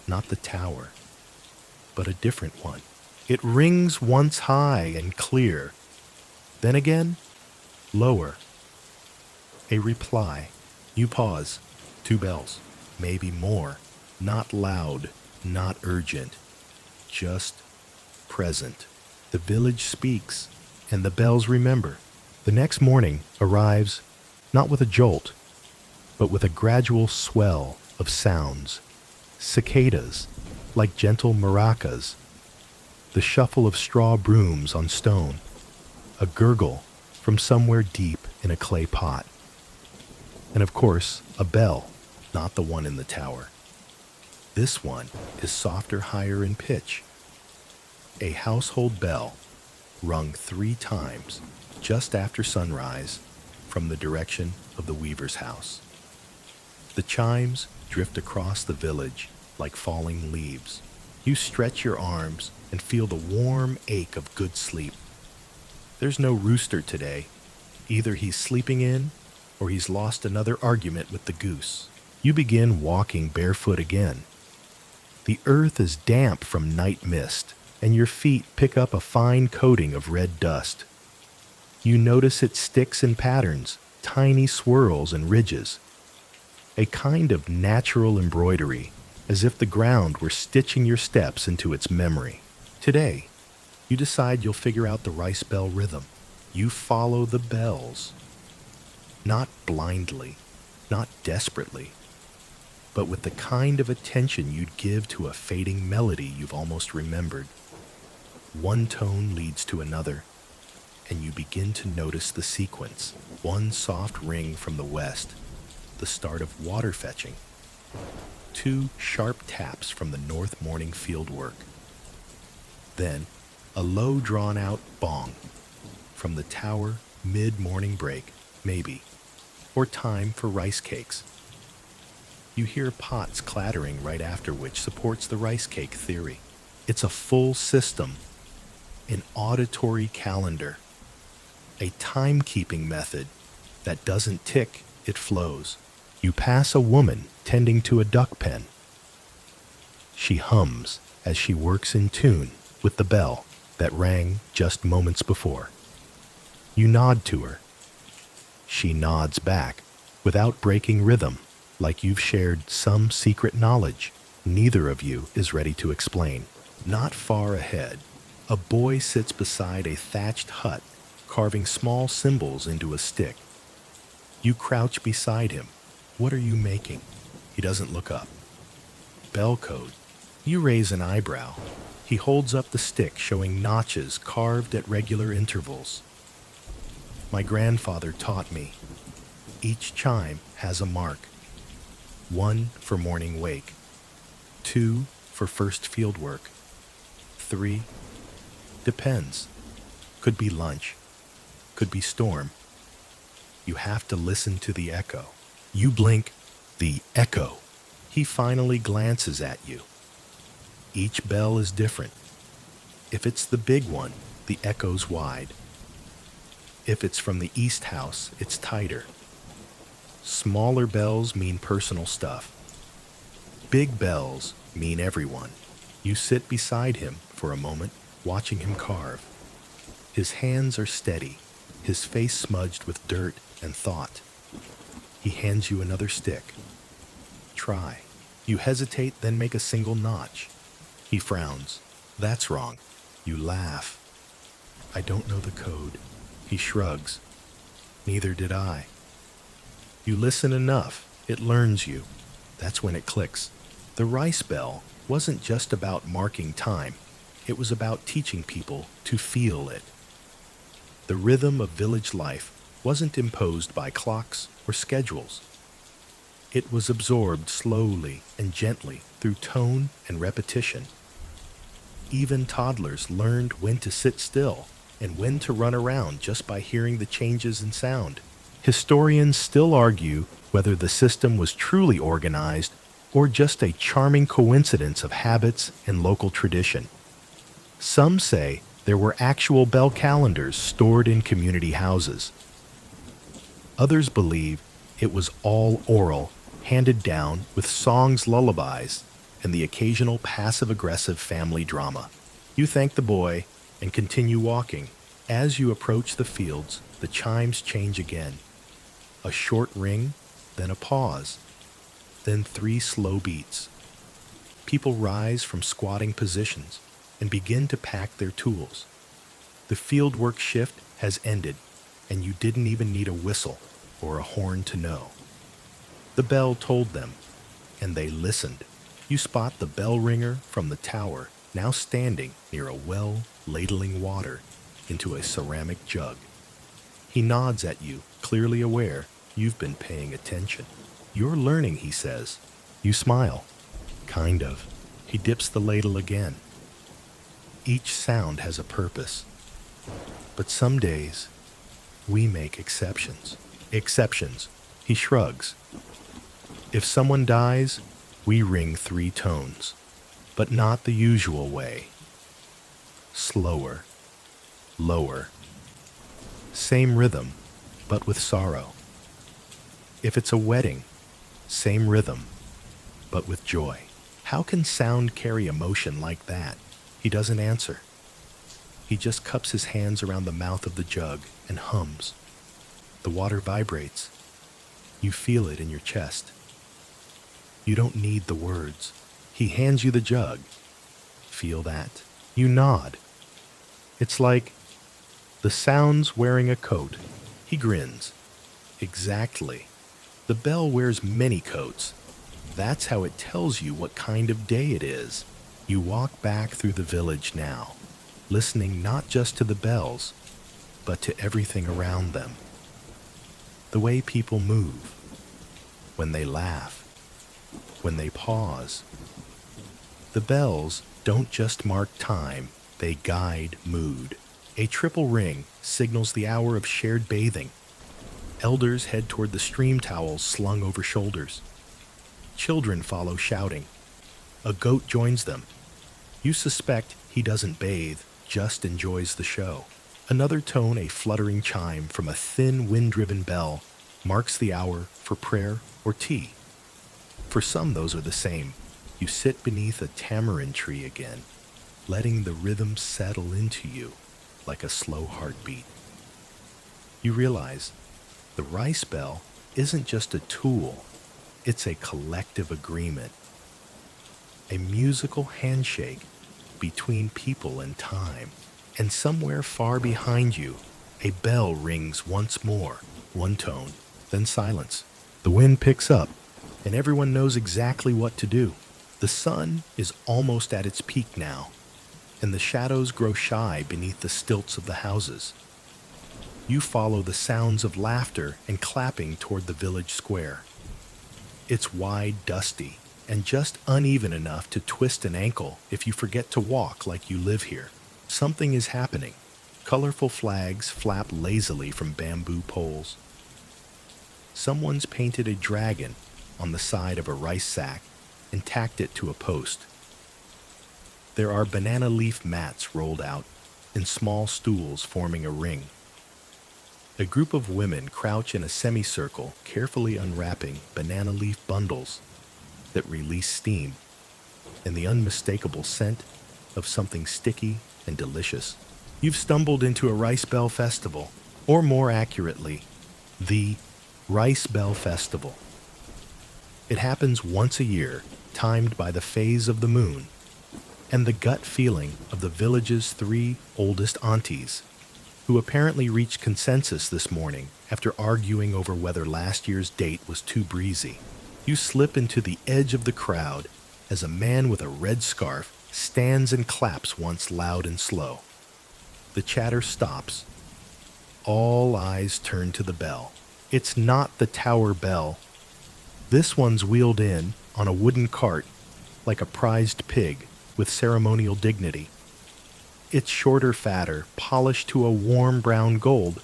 not the tower, but a different one. It rings once high and clear, then again, lower. A reply. You pause. 2 bells, maybe more. Not loud, not urgent, just present. The village speaks, and the bells remember. The next morning arrives not with a jolt, but with a gradual swell of sounds. Cicadas, like gentle maracas. The shuffle of straw brooms on stone. A gurgle from somewhere deep in a clay pot. And of course, a bell, not the one in the tower. This one is softer, higher in pitch. A household bell, rung 3 times just after sunrise from the direction of the weaver's house. The chimes drift across the village like falling leaves. You stretch your arms and feel the warm ache of good sleep. There's no rooster today. Either he's sleeping in or he's lost another argument with the goose. You begin walking barefoot again. The earth is damp from night mist, and your feet pick up a fine coating of red dust. You notice it sticks in patterns, tiny swirls and ridges. A kind of natural embroidery, as if the ground were stitching your steps into its memory. Today, you decide you'll figure out the rice bell rhythm. You follow the bells. Not blindly, not desperately, but with the kind of attention you'd give to a fading melody you've almost remembered. One tone leads to another, and you begin to notice the sequence. One soft ring from the west, the start of water fetching. 2 sharp taps from the north morning field work. Then, a low drawn-out bong from the tower mid-morning break, maybe, or time for rice cakes. You hear pots clattering right after, which supports the rice cake theory. It's a full system, an auditory calendar, a timekeeping method that doesn't tick, it flows. You pass a woman tending to a duck pen. She hums as she works in tune with the bell that rang just moments before. You nod to her. She nods back without breaking rhythm, like you've shared some secret knowledge neither of you is ready to explain. Not far ahead, a boy sits beside a thatched hut, carving small symbols into a stick. You crouch beside him. What are you making? He doesn't look up. Bell code. You raise an eyebrow. He holds up the stick, showing notches carved at regular intervals. My grandfather taught me. Each chime has a mark. 1 for morning wake. 2 for first field work. 3, depends. Could be lunch. Could be storm. You have to listen to the echo. You blink. The echo. He finally glances at you. Each bell is different. If it's the big one, the echo's wide. If it's from the east house, it's tighter. Smaller bells mean personal stuff. Big bells mean everyone. You sit beside him for a moment, watching him carve. His hands are steady, his face smudged with dirt and thought. He hands you another stick. Try. You hesitate, then make a single notch. He frowns. That's wrong. You laugh. I don't know the code. He shrugs. Neither did I. You listen enough, it learns you. That's when it clicks. The rice bell wasn't just about marking time. It was about teaching people to feel it. The rhythm of village life wasn't imposed by clocks or schedules. It was absorbed slowly and gently through tone and repetition. Even toddlers learned when to sit still and when to run around just by hearing the changes in sound. Historians still argue whether the system was truly organized or just a charming coincidence of habits and local tradition. Some say there were actual bell calendars stored in community houses. Others believe it was all oral, handed down with songs, lullabies, and the occasional passive-aggressive family drama. You thank the boy and continue walking. As you approach the fields, the chimes change again. A short ring, then a pause, then 3 slow beats. People rise from squatting positions and begin to pack their tools. The fieldwork shift has ended, and you didn't even need a whistle or a horn to know. The bell told them, and they listened. You spot the bell ringer from the tower, now standing near a well ladling water into a ceramic jug. He nods at you, clearly aware you've been paying attention. You're learning, he says. You smile. Kind of. He dips the ladle again. Each sound has a purpose. But some days, we make exceptions. Exceptions. He shrugs. If someone dies, we ring 3 tones, but not the usual way. Slower. Lower. Same rhythm, but with sorrow. If it's a wedding, same rhythm, but with joy. How can sound carry emotion like that? He doesn't answer. He just cups his hands around the mouth of the jug and hums. The water vibrates. You feel it in your chest. You don't need the words. He hands you the jug. Feel that? You nod. It's like the sound's wearing a coat. He grins. Exactly. The bell wears many coats. That's how it tells you what kind of day it is. You walk back through the village now, listening not just to the bells, but to everything around them. The way people move, when they laugh, when they pause. The bells don't just mark time, they guide mood. A triple ring signals the hour of shared bathing. Elders head toward the stream towels slung over shoulders. Children follow shouting. A goat joins them. You suspect he doesn't bathe, just enjoys the show. Another tone, a fluttering chime from a thin, wind-driven bell, marks the hour for prayer or tea. For some, those are the same. You sit beneath a tamarind tree again, letting the rhythm settle into you like a slow heartbeat. You realize the rice bell isn't just a tool, it's a collective agreement, a musical handshake between people and time. And somewhere far behind you, a bell rings once more, one tone, then silence. The wind picks up, and everyone knows exactly what to do. The sun is almost at its peak now, and the shadows grow shy beneath the stilts of the houses. You follow the sounds of laughter and clapping toward the village square. It's wide, dusty, and just uneven enough to twist an ankle if you forget to walk like you live here. Something is happening. Colorful flags flap lazily from bamboo poles. Someone's painted a dragon on the side of a rice sack and tacked it to a post. There are banana leaf mats rolled out and small stools forming a ring. A group of women crouch in a semicircle, carefully unwrapping banana leaf bundles that release steam and the unmistakable scent of something sticky and delicious. You've stumbled into a rice bell festival, or more accurately, the Rice Bell Festival. It happens once a year, timed by the phase of the moon and the gut feeling of the village's three oldest aunties, who apparently reached consensus this morning after arguing over whether last year's date was too breezy. You slip into the edge of the crowd as a man with a red scarf stands and claps once loud and slow. The chatter stops. All eyes turn to the bell. It's not the tower bell. This one's wheeled in on a wooden cart like a prized pig with ceremonial dignity. It's shorter, fatter, polished to a warm brown gold,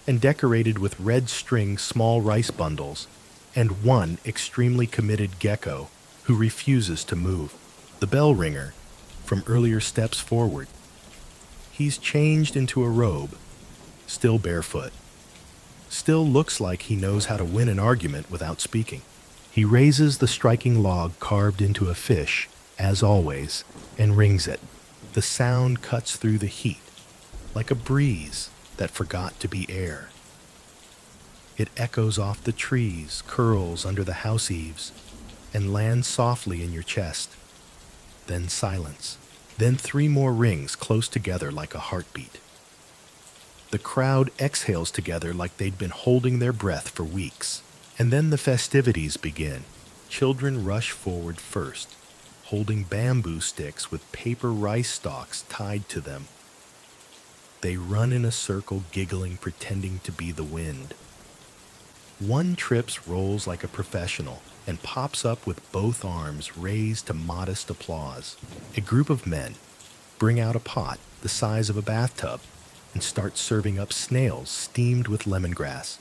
and decorated with red string small rice bundles, and one extremely committed gecko who refuses to move. The bell ringer, from earlier steps forward. He's changed into a robe, still barefoot. Still looks like he knows how to win an argument without speaking. He raises the striking log carved into a fish, as always, and rings it. The sound cuts through the heat, like a breeze that forgot to be air. It echoes off the trees, curls under the house eaves, and lands softly in your chest. Then silence. Then 3 more rings close together like a heartbeat. The crowd exhales together like they'd been holding their breath for weeks. And then the festivities begin. Children rush forward first, holding bamboo sticks with paper rice stalks tied to them. They run in a circle, giggling, pretending to be the wind. One trips, rolls like a professional, and pops up with both arms raised to modest applause. A group of men bring out a pot the size of a bathtub and start serving up snails steamed with lemongrass.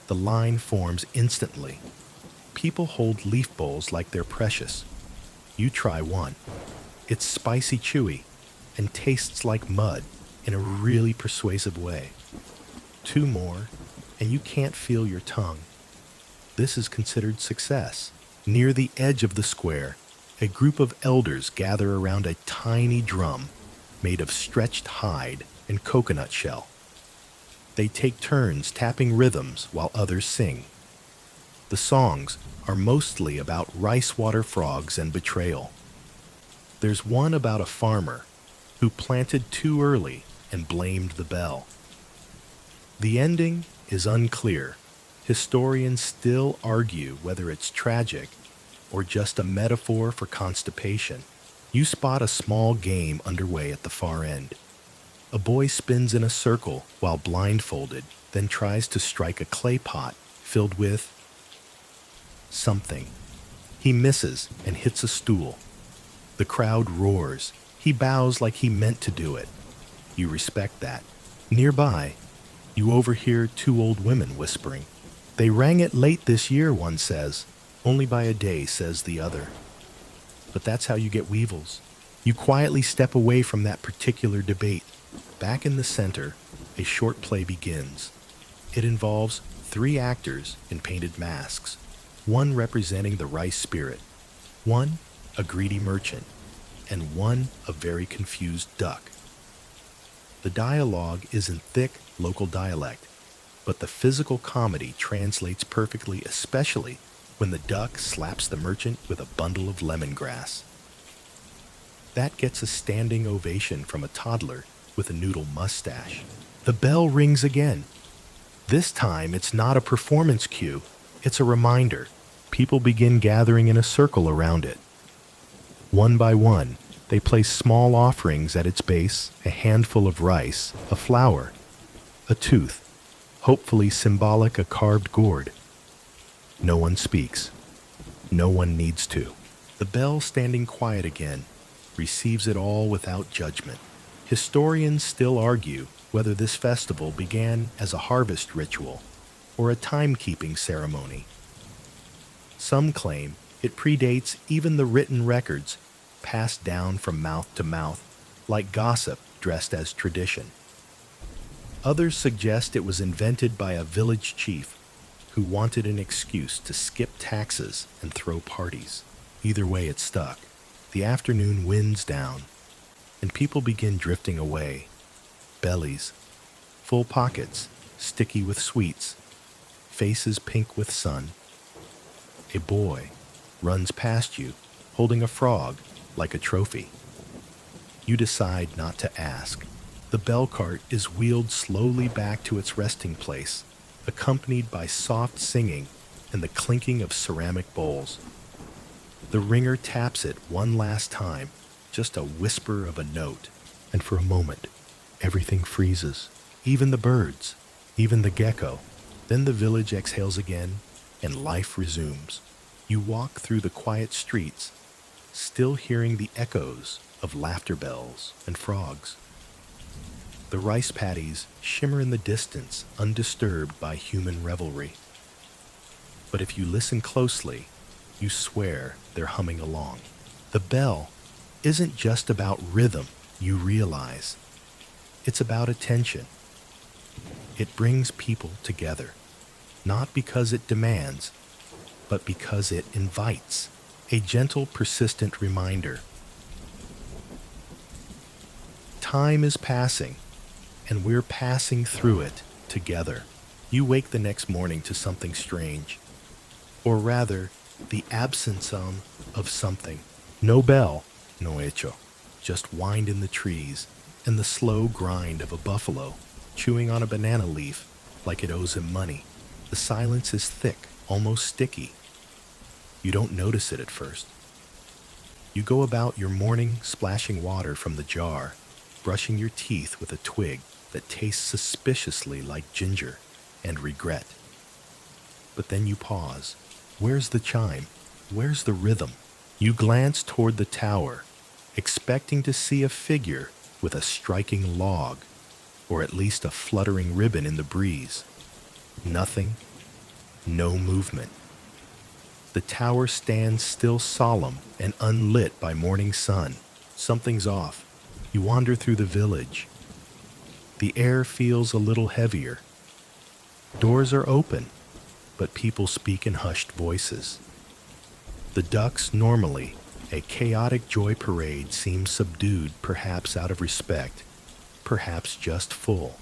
The line forms instantly. People hold leaf bowls like they're precious. You try one. It's spicy chewy and tastes like mud in a really persuasive way. 2 more, and you can't feel your tongue. This is considered success. Near the edge of the square, a group of elders gather around a tiny drum made of stretched hide and coconut shell. They take turns tapping rhythms while others sing. The songs are mostly about rice water frogs and betrayal. There's one about a farmer who planted too early and blamed the bell. The ending is unclear. Historians still argue whether it's tragic or just a metaphor for constipation. You spot a small game underway at the far end. A boy spins in a circle while blindfolded, then tries to strike a clay pot filled with something. He misses and hits a stool. The crowd roars. He bows like he meant to do it. You respect that. Nearby, you overhear 2 old women whispering. They rang it late this year, one says. Only by a day, says the other. But that's how you get weevils. You quietly step away from that particular debate. Back in the center, a short play begins. It involves 3 actors in painted masks, one representing the rice spirit, one a greedy merchant, and one a very confused duck. The dialogue is in thick local dialect, but the physical comedy translates perfectly, especially when the duck slaps the merchant with a bundle of lemongrass. That gets a standing ovation from a toddler with a noodle mustache. The bell rings again. This time, it's not a performance cue, it's a reminder. People begin gathering in a circle around it. One by one, they place small offerings at its base, a handful of rice, a flower, a tooth, hopefully symbolic a carved gourd. No one speaks. No one needs to. The bell, standing quiet again, receives it all without judgment. Historians still argue whether this festival began as a harvest ritual or a timekeeping ceremony. Some claim it predates even the written records passed down from mouth to mouth, like gossip dressed as tradition. Others suggest it was invented by a village chief who wanted an excuse to skip taxes and throw parties. Either way, it stuck. The afternoon winds down, and people begin drifting away. Bellies, full pockets, sticky with sweets, faces pink with sun. A boy runs past you, holding a frog like a trophy. You decide not to ask. The bell cart is wheeled slowly back to its resting place, accompanied by soft singing and the clinking of ceramic bowls. The ringer taps it one last time, just a whisper of a note, and for a moment, everything freezes. Even the birds, even the gecko. Then the village exhales again, and life resumes. You walk through the quiet streets, still hearing the echoes of laughter bells and frogs. The rice paddies shimmer in the distance, undisturbed by human revelry. But if you listen closely, you swear they're humming along. The bell isn't just about rhythm, you realize. It's about attention. It brings people together, not because it demands, but because it invites. A gentle, persistent reminder. Time is passing, and we're passing through it together. You wake the next morning to something strange, or rather, the absence of something. No bell, no echo, just wind in the trees and the slow grind of a buffalo chewing on a banana leaf like it owes him money. The silence is thick, almost sticky. You don't notice it at first. You go about your morning splashing water from the jar, brushing your teeth with a twig that tastes suspiciously like ginger and regret. But then you pause. Where's the chime? Where's the rhythm? You glance toward the tower, expecting to see a figure with a striking log, or at least a fluttering ribbon in the breeze. Nothing, no movement. The tower stands still solemn and unlit by morning sun. Something's off. You wander through the village. The air feels a little heavier. Doors are open, but people speak in hushed voices. The ducks, normally a chaotic joy parade, seem subdued, perhaps out of respect, perhaps just full.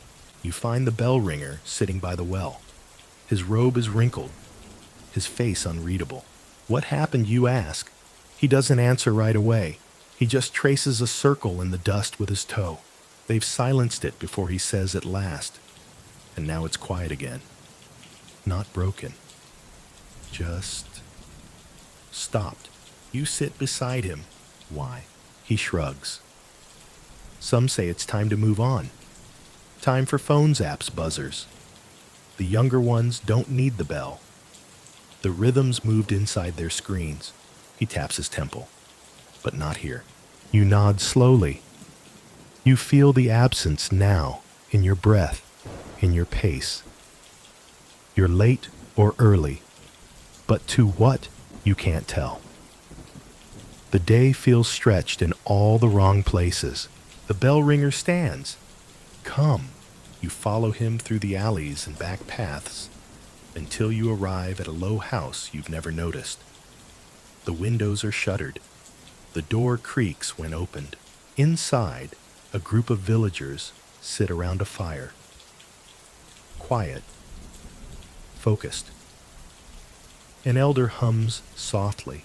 You find the bell ringer sitting by the well. His robe is wrinkled, his face unreadable. What happened, you ask? He doesn't answer right away. He just traces a circle in the dust with his toe. They've silenced it before he says at last. And now it's quiet again. Not broken. Just stopped. You sit beside him. Why? He shrugs. Some say it's time to move on. Time for phones apps buzzers. The younger ones don't need the bell. The rhythms moved inside their screens. He taps his temple. But not here. You nod slowly. You feel the absence now, in your breath, in your pace. You're late or early, but to what, you can't tell. The day feels stretched in all the wrong places. The bell ringer stands. Come. You follow him through the alleys and back paths until you arrive at a low house you've never noticed. The windows are shuttered. The door creaks when opened. Inside, a group of villagers sit around a fire. Quiet. Focused. An elder hums softly.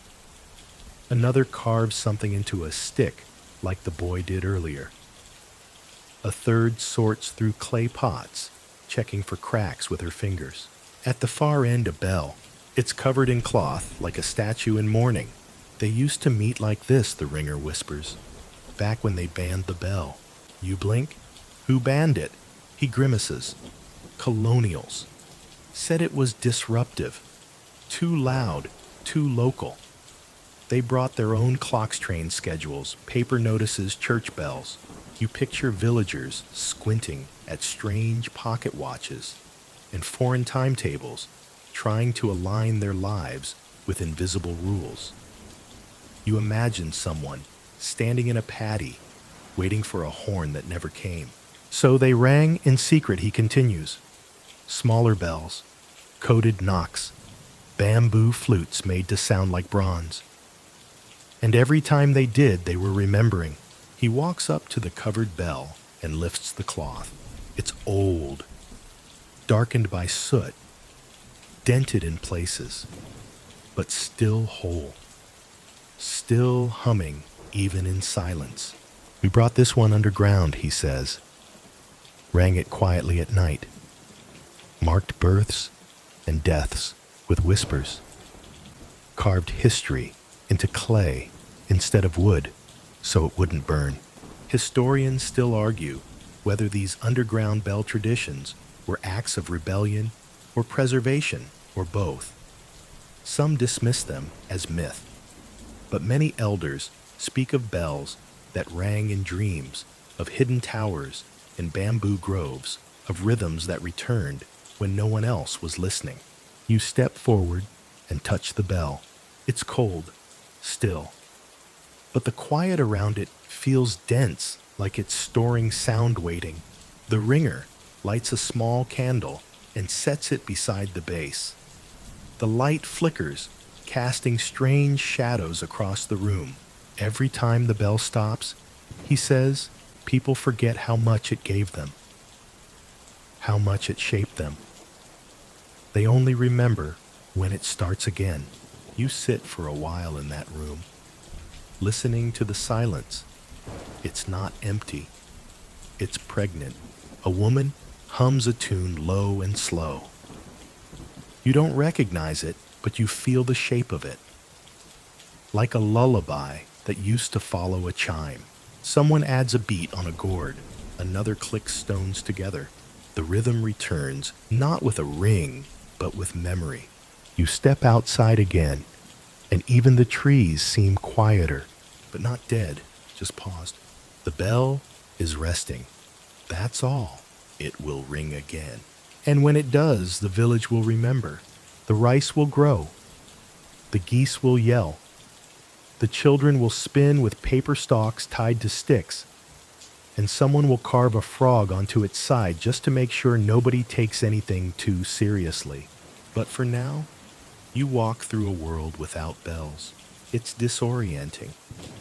Another carves something into a stick like the boy did earlier. A third sorts through clay pots, checking for cracks with her fingers. At the far end, a bell. It's covered in cloth like a statue in mourning. They used to meet like this, the ringer whispers. Back when they banned the bell. You blink? Who banned it? He grimaces. Colonials. Said it was disruptive. Too loud. Too local. They brought their own clocks train schedules, paper notices, church bells. You picture villagers squinting at strange pocket watches and foreign timetables, trying to align their lives with invisible rules. You imagine someone standing in a paddy, waiting for a horn that never came. So they rang in secret, he continues. Smaller bells, coated knocks, bamboo flutes made to sound like bronze. And every time they did, they were remembering. He walks up to the covered bell and lifts the cloth. It's old. darkened by soot, dented in places, but still whole, still humming even in silence. We brought this one underground, he says, rang it quietly at night, marked births and deaths with whispers, carved history into clay instead of wood so it wouldn't burn. Historians still argue whether these underground bell traditions were acts of rebellion or preservation or both. Some dismiss them as myth, but many elders speak of bells that rang in dreams, of hidden towers and bamboo groves, of rhythms that returned when no one else was listening. You step forward and touch the bell. It's cold, still, but the quiet around it feels dense, like it's storing sound waiting. The ringer lights a small candle and sets it beside the base. The light flickers, casting strange shadows across the room. Every time the bell stops, he says, people forget how much it gave them, how much it shaped them. They only remember when it starts again. You sit for a while in that room, listening to the silence. It's not empty. It's pregnant. A woman hums a tune low and slow. You don't recognize it, but you feel the shape of it. Like a lullaby that used to follow a chime. Someone adds a beat on a gourd. Another clicks stones together. The rhythm returns, not with a ring, but with memory. You step outside again, and even the trees seem quieter, but not dead, just paused. The bell is resting. That's all. It will ring again. And when it does, the village will remember. The rice will grow. The geese will yell. The children will spin with paper stalks tied to sticks. And someone will carve a frog onto its side just to make sure nobody takes anything too seriously. But for now, you walk through a world without bells. It's disorienting,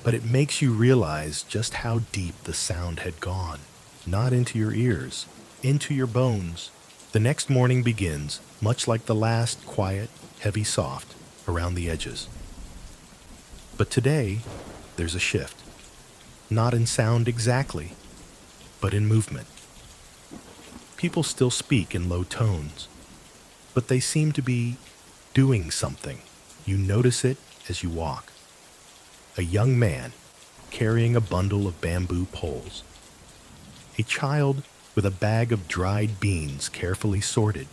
but it makes you realize just how deep the sound had gone. Not into your ears, into your bones. The next morning begins, much like the last, quiet, heavy, soft, around the edges. But today, there's a shift. Not in sound exactly, but in movement. People still speak in low tones, but they seem to be doing something. You notice it as you walk. A young man carrying a bundle of bamboo poles. A child with a bag of dried beans carefully sorted.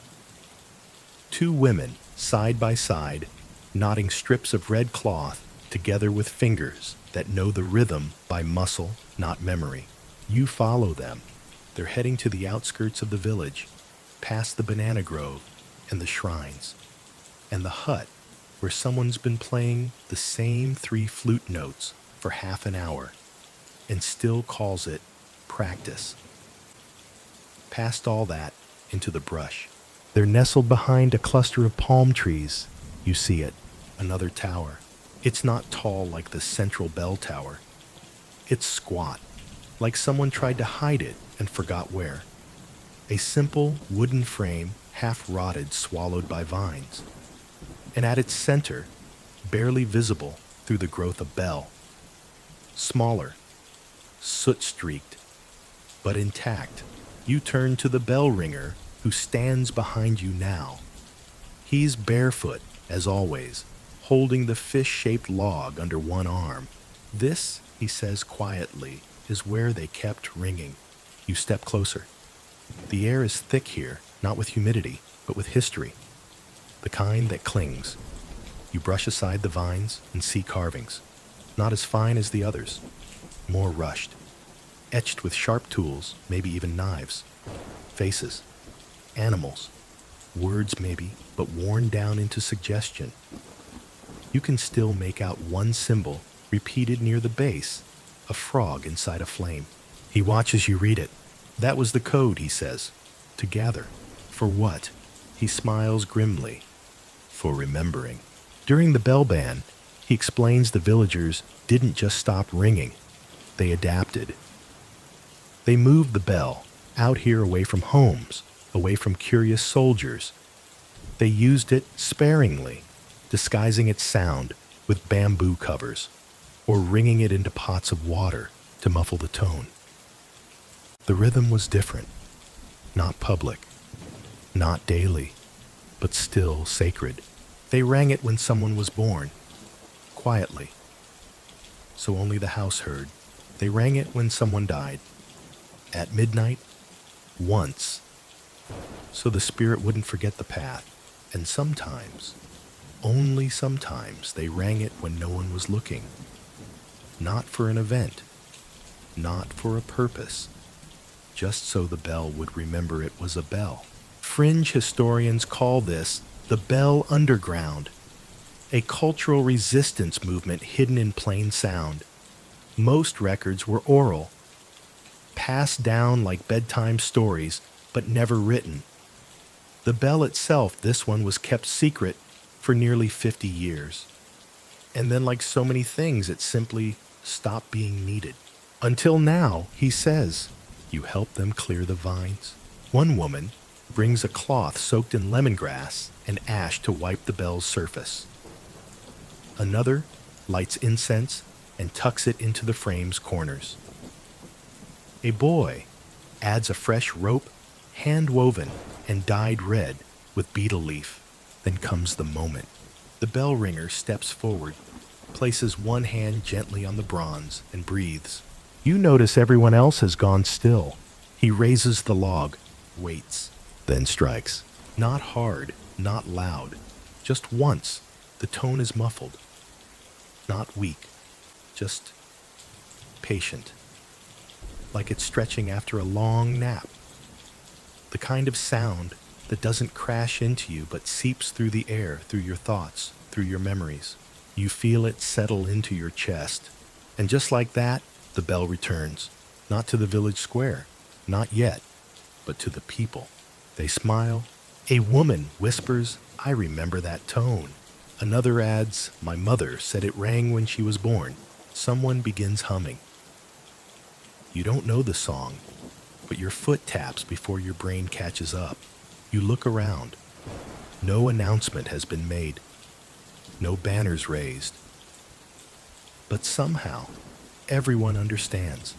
Two women, side by side, knotting strips of red cloth together with fingers that know the rhythm by muscle, not memory. You follow them. They're heading to the outskirts of the village, past the banana grove and the shrines, and the hut where someone's been playing the same 3 flute notes for half an hour and still calls it practice. Past all that, into the brush. They're nestled behind a cluster of palm trees. You see it, another tower. It's not tall like the central bell tower. It's squat, like someone tried to hide it and forgot where. A simple wooden frame, half rotted, swallowed by vines. And at its center, barely visible through the growth of bell. Smaller, soot-streaked, but intact. You turn to the bell ringer who stands behind you now. He's barefoot, as always, holding the fish-shaped log under one arm. This, he says quietly, is where they kept ringing. You step closer. The air is thick here, not with humidity, but with history. The kind that clings. You brush aside the vines and see carvings, not as fine as the others, more rushed, etched with sharp tools, maybe even knives. Faces, animals, words maybe, but worn down into suggestion. You can still make out one symbol repeated near the base, a frog inside a flame. He watches you read it. That was the code, he says. To gather. For what? He smiles grimly. For remembering. During the bell ban, he explains the villagers didn't just stop ringing. They adapted. They moved the bell out here away from homes, away from curious soldiers. They used it sparingly, disguising its sound with bamboo covers, or ringing it into pots of water to muffle the tone. The rhythm was different, not public, not daily, but still sacred. They rang it when someone was born, quietly, so only the house heard. They rang it when someone died, at midnight, once, so the spirit wouldn't forget the path. And sometimes, only sometimes, they rang it when no one was looking. Not for an event, not for a purpose, just so the bell would remember it was a bell. Fringe historians call this the Bell Underground, a cultural resistance movement hidden in plain sound. Most records were oral, passed down like bedtime stories, but never written. The bell itself, this one, was kept secret for nearly 50 years. And then, like so many things, it simply stopped being needed. Until now, he says, you help them clear the vines. One woman brings a cloth soaked in lemongrass and ash to wipe the bell's surface. Another lights incense and tucks it into the frame's corners. A boy adds a fresh rope, hand-woven and dyed red with betel leaf. Then comes the moment. The bell ringer steps forward, places one hand gently on the bronze, and breathes. You notice everyone else has gone still. He raises the log, waits, then strikes. Not hard, not loud. Just once, the tone is muffled. Not weak, just patient. Like it's stretching after a long nap. The kind of sound that doesn't crash into you but seeps through the air, through your thoughts, through your memories. You feel it settle into your chest. And just like that, the bell returns. Not to the village square, not yet, but to the people. They smile. A woman whispers, I remember that tone. Another adds, my mother said it rang when she was born. Someone begins humming. You don't know the song, but your foot taps before your brain catches up. You look around. No announcement has been made. No banners raised. But somehow, everyone understands.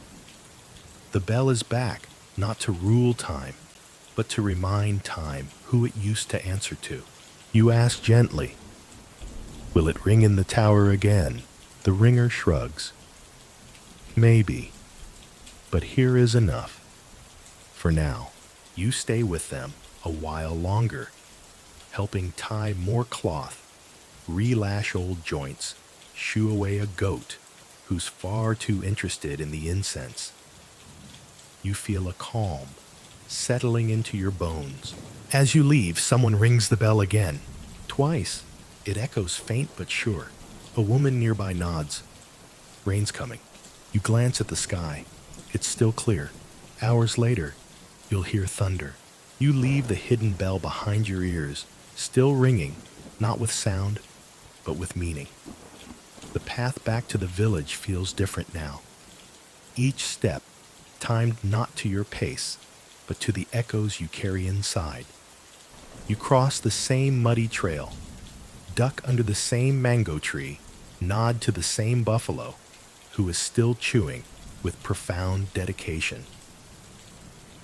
The bell is back, not to rule time, but to remind time who it used to answer to. You ask gently, will it ring in the tower again? The ringer shrugs. Maybe, but here is enough. For now, you stay with them a while longer, helping tie more cloth, relash old joints, shoo away a goat who's far too interested in the incense. You feel a calm settling into your bones. As you leave, someone rings the bell again. Twice. It echoes faint but sure. A woman nearby nods. Rain's coming. You glance at the sky. It's still clear. Hours later, you'll hear thunder. You leave the hidden bell behind your ears, still ringing, not with sound, but with meaning. The path back to the village feels different now. Each step timed not to your pace, but to the echoes you carry inside. You cross the same muddy trail, duck under the same mango tree, nod to the same buffalo, who is still chewing with profound dedication.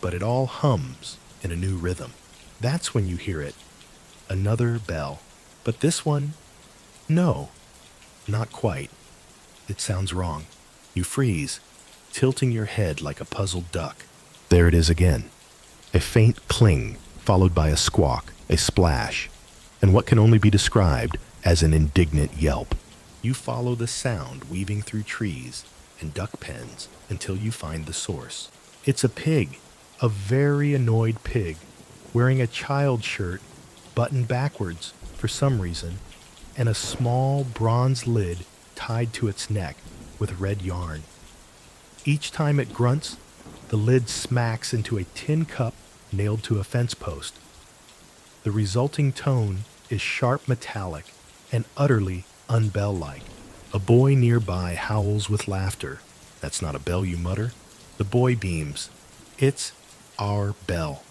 But it all hums in a new rhythm. That's when you hear it. Another bell. But this one, no, not quite. It sounds wrong. You freeze, tilting your head like a puzzled duck. There it is again. A faint cling, followed by a squawk, a splash, and what can only be described as an indignant yelp. You follow the sound weaving through trees and duck pens until you find the source. It's a pig, a very annoyed pig, wearing a child's shirt buttoned backwards for some reason, and a small bronze lid tied to its neck with red yarn. Each time it grunts, the lid smacks into a tin cup nailed to a fence post. The resulting tone is sharp metallic and utterly unbell-like. A boy nearby howls with laughter. That's not a bell, you mutter. The boy beams. It's our bell.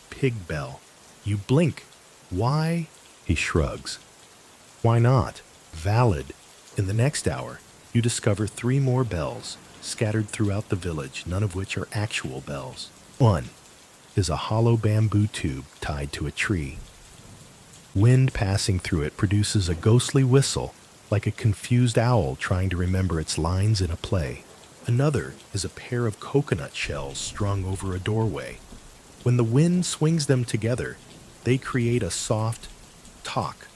pig bell. You blink. Why? He shrugs. Why not? Valid. In the next hour, you discover 3 more bells scattered throughout the village, none of which are actual bells. One is a hollow bamboo tube tied to a tree. Wind passing through it produces a ghostly whistle, like a confused owl trying to remember its lines in a play. Another is a pair of coconut shells strung over a doorway. When the wind swings them together, they create a soft talk,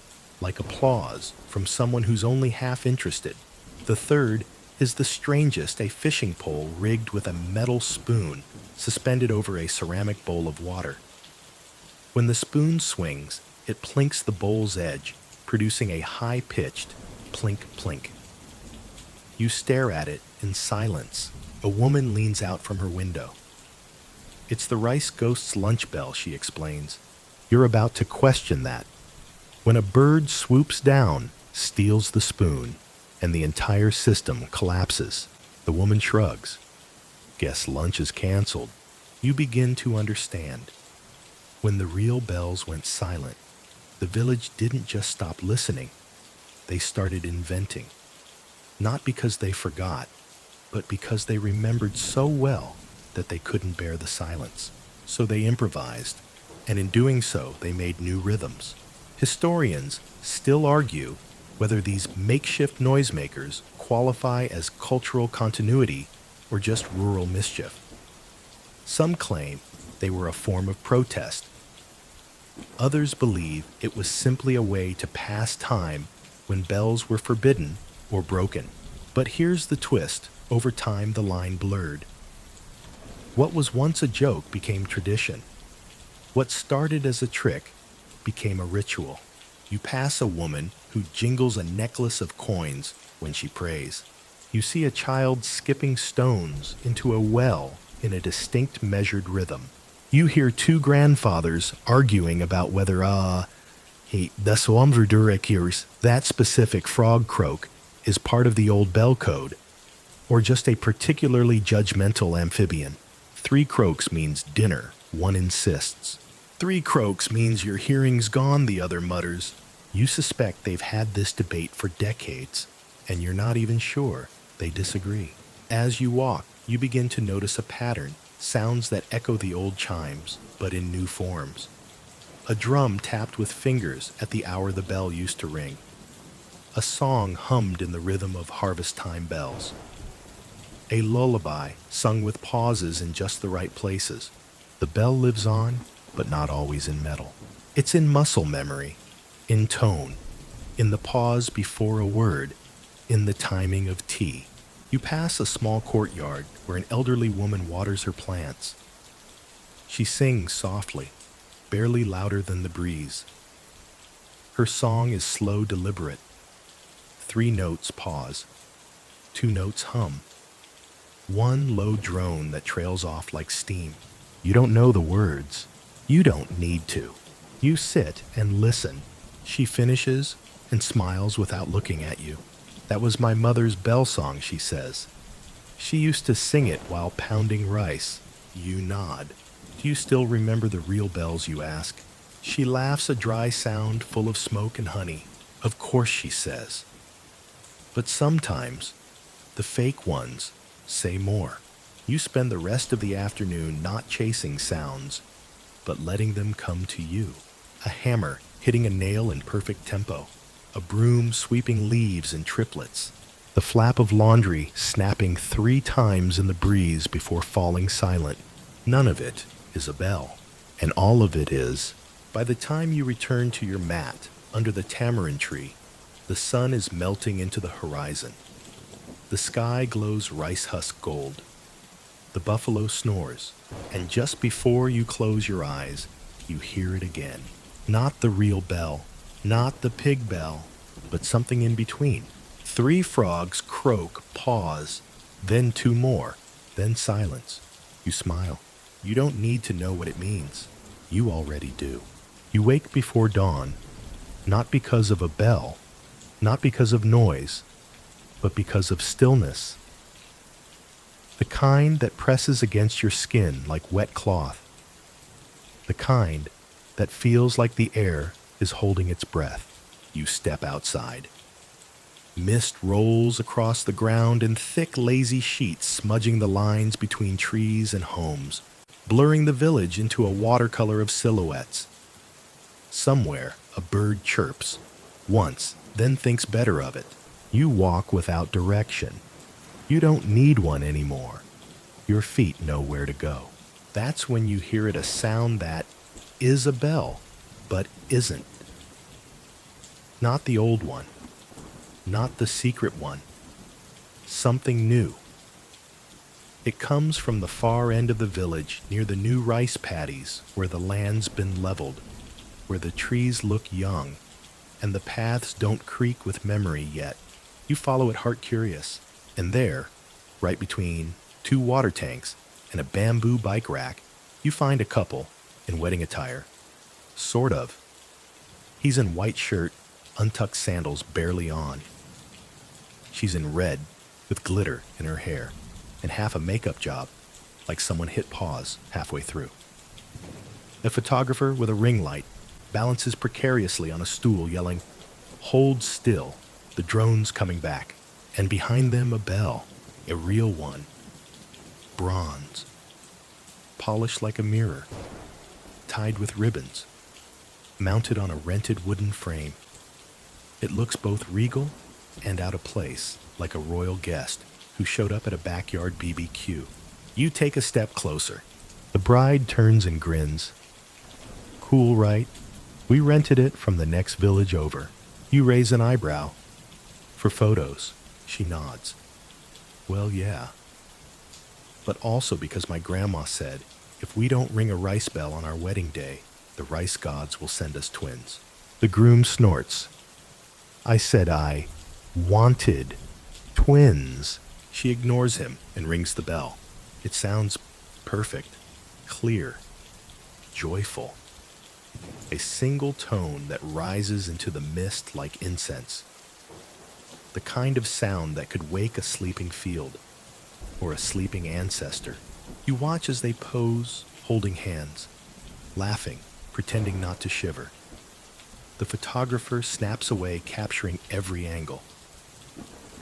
like applause from someone who's only half interested. The third is the strangest, a fishing pole rigged with a metal spoon suspended over a ceramic bowl of water. When the spoon swings, it plinks the bowl's edge, producing a high-pitched plink-plink. You stare at it in silence. A woman leans out from her window. It's the rice ghost's lunch bell, she explains. You're about to question that. When a bird swoops down, steals the spoon, and the entire system collapses, the woman shrugs. Guess lunch is canceled. You begin to understand. When the real bells went silent, the village didn't just stop listening. They started inventing. Not because they forgot, but because they remembered so well that they couldn't bear the silence. So they improvised, and in doing so, they made new rhythms. Historians still argue whether these makeshift noisemakers qualify as cultural continuity or just rural mischief. Some claim they were a form of protest. Others believe it was simply a way to pass time when bells were forbidden or broken. But here's the twist. Over time, the line blurred. What was once a joke became tradition. What started as a trick became a ritual. You pass a woman who jingles a necklace of coins when she prays. You see a child skipping stones into a well in a distinct measured rhythm. You hear 2 grandfathers arguing about whether, that specific frog croak is part of the old bell code, or just a particularly judgmental amphibian. 3 croaks means dinner, one insists. 3 croaks means your hearing's gone, the other mutters. You suspect they've had this debate for decades, and you're not even sure they disagree. As you walk, you begin to notice a pattern, sounds that echo the old chimes, but in new forms. A drum tapped with fingers at the hour the bell used to ring. A song hummed in the rhythm of harvest time bells. A lullaby sung with pauses in just the right places. The bell lives on, but not always in metal. It's in muscle memory, in tone, in the pause before a word, in the timing of tea. You pass a small courtyard where an elderly woman waters her plants. She sings softly, barely louder than the breeze. Her song is slow, deliberate. 3 notes pause. 2 notes hum. 1 low drone that trails off like steam. You don't know the words. You don't need to. You sit and listen. She finishes and smiles without looking at you. That was my mother's bell song, she says. She used to sing it while pounding rice. You nod. Do you still remember the real bells, you ask? She laughs, a dry sound full of smoke and honey. Of course, she says. But sometimes, the fake ones say more. You spend the rest of the afternoon not chasing sounds, but letting them come to you. A hammer hitting a nail in perfect tempo. A broom sweeping leaves in triplets. The flap of laundry snapping 3 times in the breeze before falling silent. None of it is a bell. And all of it is, by the time you return to your mat under the tamarind tree, the sun is melting into the horizon. The sky glows rice husk gold. The buffalo snores, and just before you close your eyes, you hear it again. Not the real bell, not the pig bell, but something in between. 3 frogs croak, pause, then 2 more, then silence. You smile. You don't need to know what it means. You already do. You wake before dawn, not because of a bell, not because of noise, but because of stillness. The kind that presses against your skin like wet cloth. the kind that feels like the air is holding its breath. You step outside. Mist rolls across the ground in thick, lazy sheets, smudging the lines between trees and homes, blurring the village into a watercolor of silhouettes. Somewhere, a bird chirps, once, then thinks better of it. You walk without direction. You don't need one anymore. Your feet know where to go. That's when you hear it, a sound that is a bell, but isn't. Not the old one. Not the secret one. Something new. It comes from the far end of the village, near the new rice paddies, where the land's been leveled, where the trees look young, and the paths don't creak with memory yet. You follow it heart curious, and there, right between 2 water tanks and a bamboo bike rack, you find a couple in wedding attire. Sort of. He's in white shirt, untucked sandals barely on. She's in red, with glitter in her hair, and half a makeup job, like someone hit pause halfway through. A photographer with a ring light balances precariously on a stool, yelling, "Hold still, the drone's coming back." And behind them a bell, a real one, bronze, polished like a mirror, tied with ribbons, mounted on a rented wooden frame. It looks both regal and out of place, like a royal guest who showed up at a backyard BBQ. You take a step closer. The bride turns and grins. "Cool, right? We rented it from the next village over." You raise an eyebrow. "For photos." She nods. "Well, yeah. But also because my grandma said, if we don't ring a rice bell on our wedding day, the rice gods will send us twins." The groom snorts. "I said I wanted twins." She ignores him and rings the bell. It sounds perfect, clear, joyful. A single tone that rises into the mist like incense. The kind of sound that could wake a sleeping field or a sleeping ancestor. You watch as they pose, holding hands, laughing, pretending not to shiver. The photographer snaps away, capturing every angle.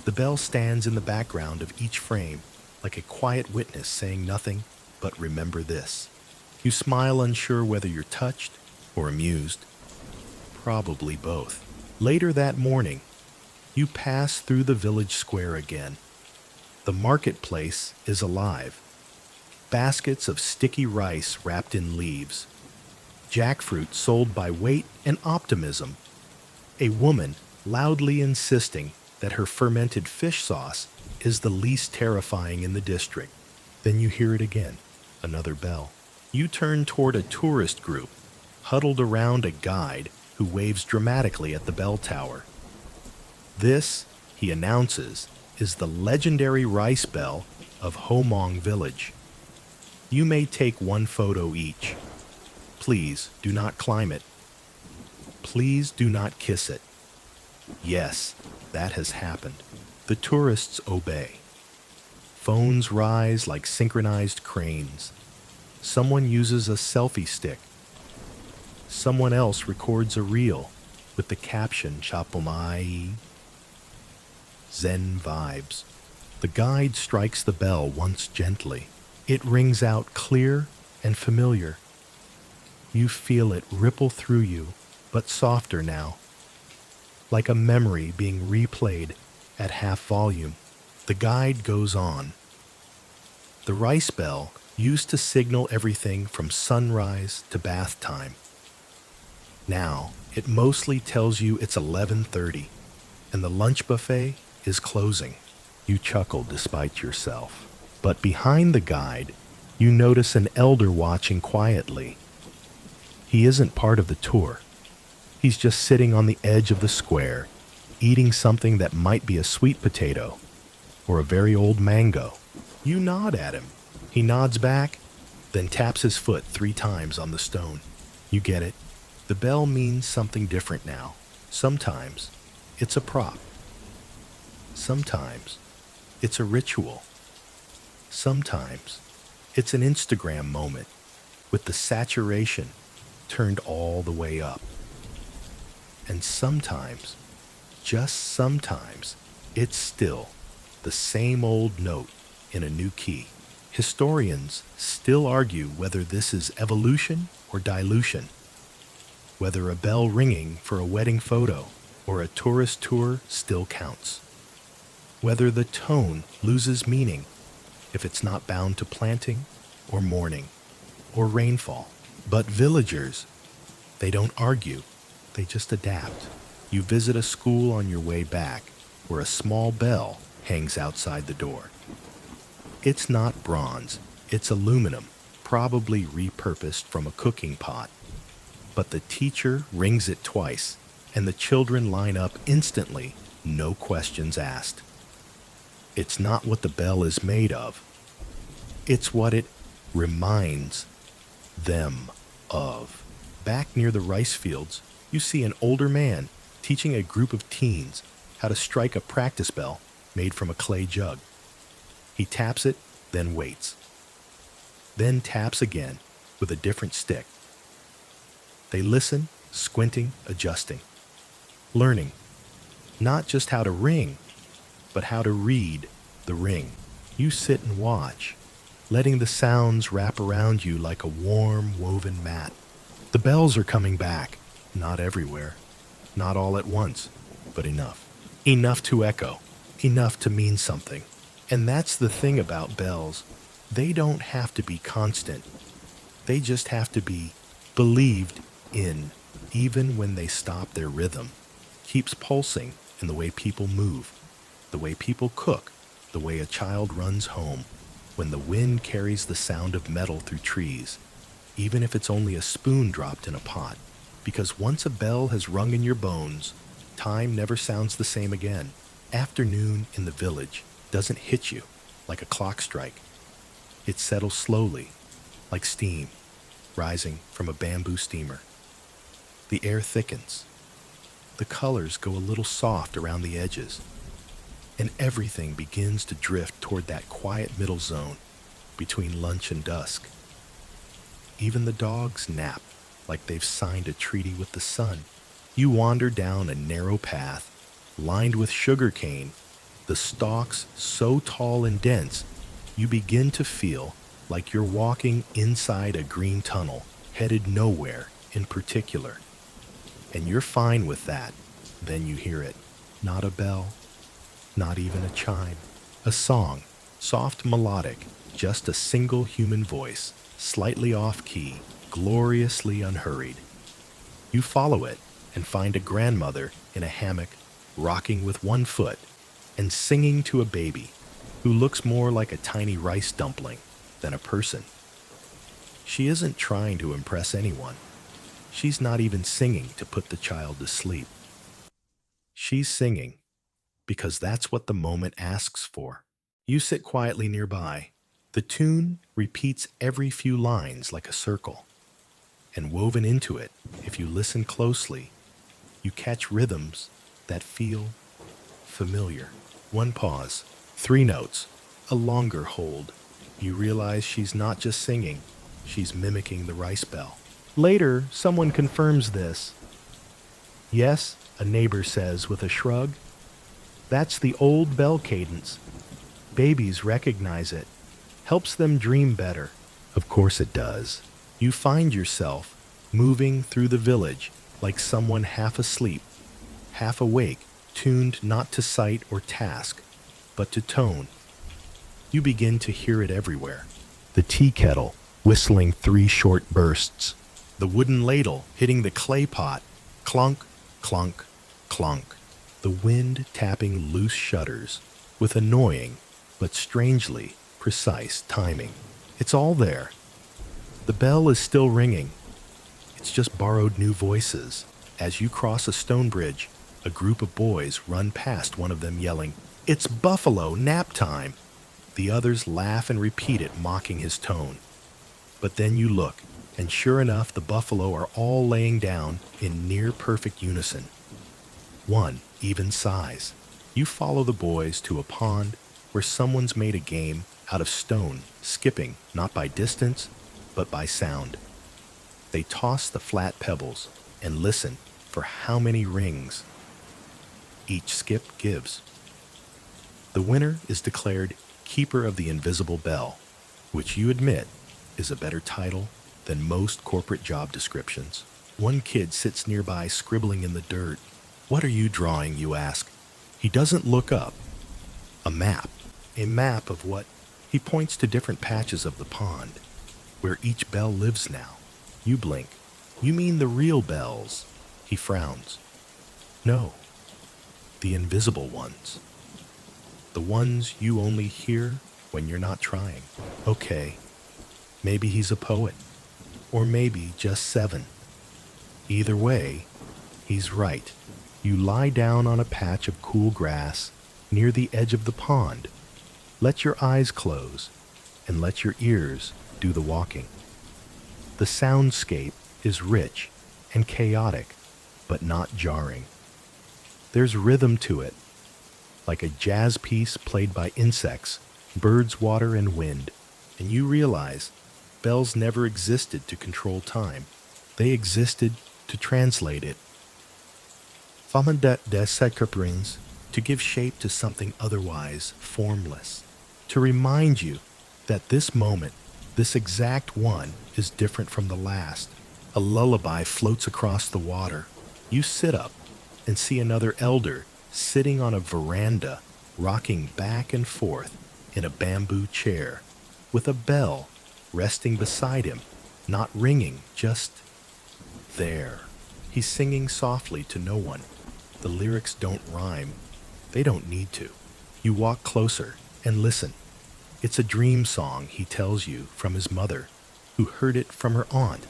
The bell stands in the background of each frame, like a quiet witness saying nothing but "remember this." You smile, unsure whether you're touched or amused. Probably both. Later that morning, you pass through the village square again. The marketplace is alive. Baskets of sticky rice wrapped in leaves. Jackfruit sold by weight and optimism. A woman loudly insisting that her fermented fish sauce is the least terrifying in the district. Then you hear it again, another bell. You turn toward a tourist group, huddled around a guide who waves dramatically at the bell tower. This, he announces, is the legendary rice bell of Homong Village. You may take one photo each. Please do not climb it. Please do not kiss it. Yes, that has happened. The tourists obey. Phones rise like synchronized cranes. Someone uses a selfie stick. Someone else records a reel with the caption "Chapomai." Zen vibes. The guide strikes the bell once gently. It rings out clear and familiar. You feel it ripple through you, but softer now, like a memory being replayed at half volume. The guide goes on. The rice bell used to signal everything from sunrise to bath time. Now, it mostly tells you it's 11:30, and the lunch buffet is closing. You chuckle despite yourself. But behind the guide, you notice an elder watching quietly. He isn't part of the tour. He's just sitting on the edge of the square, eating something that might be a sweet potato or a very old mango. You nod at him. He nods back, then taps his foot 3 times on the stone. You get it. The bell means something different now. Sometimes it's a prop. Sometimes it's a ritual. Sometimes it's an Instagram moment. with the saturation turned all the way up. And sometimes, just sometimes, it's still the same old note in a new key. Historians still argue whether this is evolution or dilution, whether a bell ringing for a wedding photo or a tourist tour still counts, whether the tone loses meaning if it's not bound to planting or mourning or rainfall. But villagers, they don't argue, they just adapt. You visit a school on your way back where a small bell hangs outside the door. It's not bronze, it's aluminum, probably repurposed from a cooking pot. But the teacher rings it twice, and the children line up instantly, no questions asked. It's not what the bell is made of, it's what it reminds them of. Back near the rice fields, you see an older man teaching a group of teens how to strike a practice bell made from a clay jug. He taps it, then waits. Then taps again with a different stick. They listen, squinting, adjusting, learning not just how to ring, but how to read the ring. You sit and watch, letting the sounds wrap around you like a warm, woven mat. The bells are coming back, not everywhere, not all at once, but enough. Enough to echo, enough to mean something. And that's the thing about bells. They don't have to be constant. They just have to be believed in, even when they stop their rhythm. Keeps pulsing in the way people move, the way people cook, the way a child runs home, when the wind carries the sound of metal through trees, even if it's only a spoon dropped in a pot. Because once a bell has rung in your bones, time never sounds the same again. Afternoon in the village doesn't hit you like a clock strike. It settles slowly, like steam rising from a bamboo steamer. The air thickens. The colors go a little soft around the edges, and everything begins to drift toward that quiet middle zone between lunch and dusk. Even the dogs nap like they've signed a treaty with the sun. You wander down a narrow path lined with sugar cane, the stalks so tall and dense you begin to feel like you're walking inside a green tunnel headed nowhere in particular. And you're fine with that. Then you hear it. Not a bell, not even a chime. A song, soft melodic, just a single human voice, slightly off-key, gloriously unhurried. You follow it and find a grandmother in a hammock, rocking with one foot and singing to a baby who looks more like a tiny rice dumpling than a person. She isn't trying to impress anyone. She's not even singing to put the child to sleep. She's singing because that's what the moment asks for. You sit quietly nearby. The tune repeats every few lines like a circle. And woven into it, if you listen closely, you catch rhythms that feel familiar. One pause, 3 notes, a longer hold. You realize she's not just singing, she's mimicking the rice bell. Later, someone confirms this. Yes, a neighbor says with a shrug. That's the old bell cadence. Babies recognize it. Helps them dream better. Of course it does. You find yourself moving through the village like someone half asleep, half awake, tuned not to sight or task, but to tone. You begin to hear it everywhere. The tea kettle whistling 3 short bursts. The wooden ladle hitting the clay pot. Clunk, clunk, clunk. The wind tapping loose shutters with annoying but strangely precise timing. It's all there. The bell is still ringing. It's just borrowed new voices. As you cross a stone bridge, a group of boys run past one of them yelling, "It's Buffalo, nap time!" The others laugh and repeat it, mocking his tone. But then you look, and sure enough, the buffalo are all laying down in near-perfect unison. One even size. You follow the boys to a pond where someone's made a game out of stone, skipping not by distance, but by sound. They toss the flat pebbles and listen for how many rings each skip gives. The winner is declared Keeper of the Invisible Bell, which you admit is a better title than most corporate job descriptions. One kid sits nearby scribbling in the dirt. "What are you drawing?" you ask. He doesn't look up. A map. A map of what? He points to different patches of the pond, where each bell lives now. You blink. "You mean the real bells?" He frowns. "No, the invisible ones. The ones you only hear when you're not trying." Okay, maybe he's a poet. Or maybe just 7. Either way, he's right. You lie down on a patch of cool grass near the edge of the pond. Let your eyes close and let your ears do the walking. The soundscape is rich and chaotic, but not jarring. There's rhythm to it, like a jazz piece played by insects, birds, water, and wind. And you realize bells never existed to control time. They existed to translate it. Formandet des Secourins, to give shape to something otherwise formless. To remind you that this moment, this exact one, is different from the last. A lullaby floats across the water. You sit up and see another elder sitting on a veranda, rocking back and forth in a bamboo chair, with a bell resting beside him, not ringing, just there. He's singing softly to no one. The lyrics don't rhyme. They don't need to. You walk closer and listen. It's a dream song, he tells you, from his mother, who heard it from her aunt,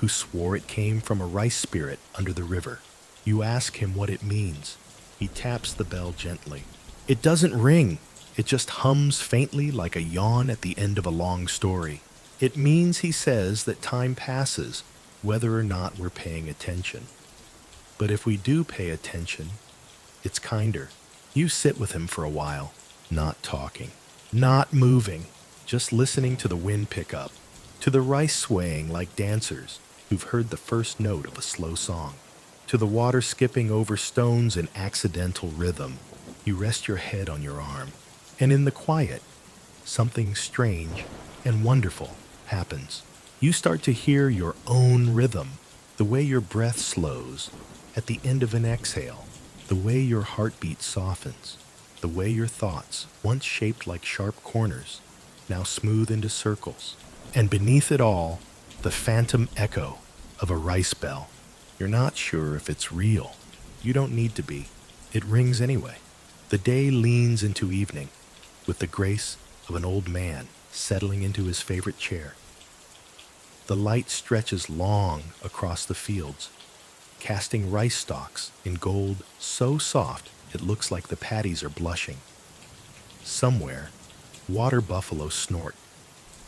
who swore it came from a rice spirit under the river. You ask him what it means. He taps the bell gently. It doesn't ring. It just hums faintly like a yawn at the end of a long story. It means, he says, that time passes, whether or not we're paying attention. But if we do pay attention, it's kinder. You sit with him for a while, not talking, not moving, just listening to the wind pick up, to the rice swaying like dancers who've heard the first note of a slow song, to the water skipping over stones in accidental rhythm. You rest your head on your arm, and in the quiet, something strange and wonderful happens. You start to hear your own rhythm, the way your breath slows at the end of an exhale, the way your heartbeat softens, the way your thoughts, once shaped like sharp corners, now smooth into circles. And beneath it all, the phantom echo of a rice bell. You're not sure if it's real. You don't need to be. It rings anyway. The day leans into evening, with the grace of an old man settling into his favorite chair. The light stretches long across the fields, casting rice stalks in gold so soft it looks like the paddies are blushing. Somewhere, water buffalo snort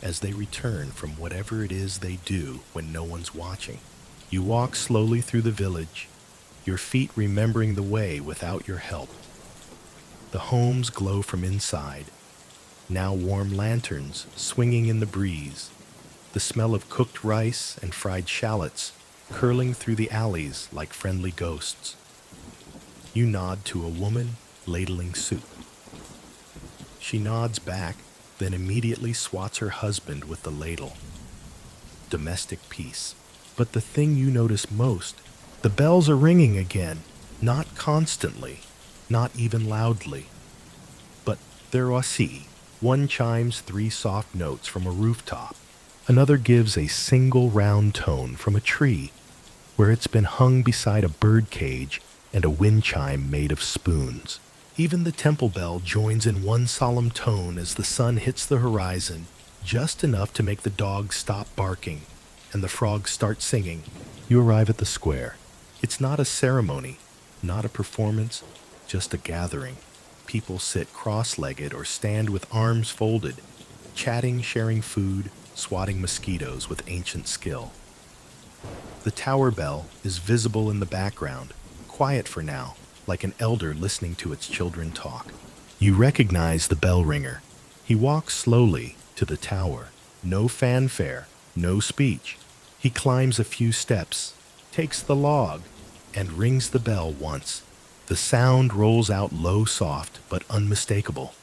as they return from whatever it is they do when no one's watching. You walk slowly through the village, your feet remembering the way without your help. The homes glow from inside, now warm lanterns swinging in the breeze, the smell of cooked rice and fried shallots curling through the alleys like friendly ghosts. You nod to a woman ladling soup. She nods back, then immediately swats her husband with the ladle. Domestic peace. But the thing you notice most, the bells are ringing again, not constantly, not even loudly. But they're aussi. One chimes 3 soft notes from a rooftop. Another gives a single round tone from a tree, where it's been hung beside a bird cage and a wind chime made of spoons. Even the temple bell joins in one solemn tone as the sun hits the horizon, just enough to make the dogs stop barking and the frogs start singing. You arrive at the square. It's not a ceremony, not a performance, just a gathering. People sit cross-legged or stand with arms folded, chatting, sharing food, swatting mosquitoes with ancient skill. The tower bell is visible in the background, quiet for now, like an elder listening to its children talk. You recognize the bell ringer. He walks slowly to the tower. No fanfare, No speech. He climbs a few steps, takes the log, and rings the bell once. The sound rolls out low, soft, but unmistakable.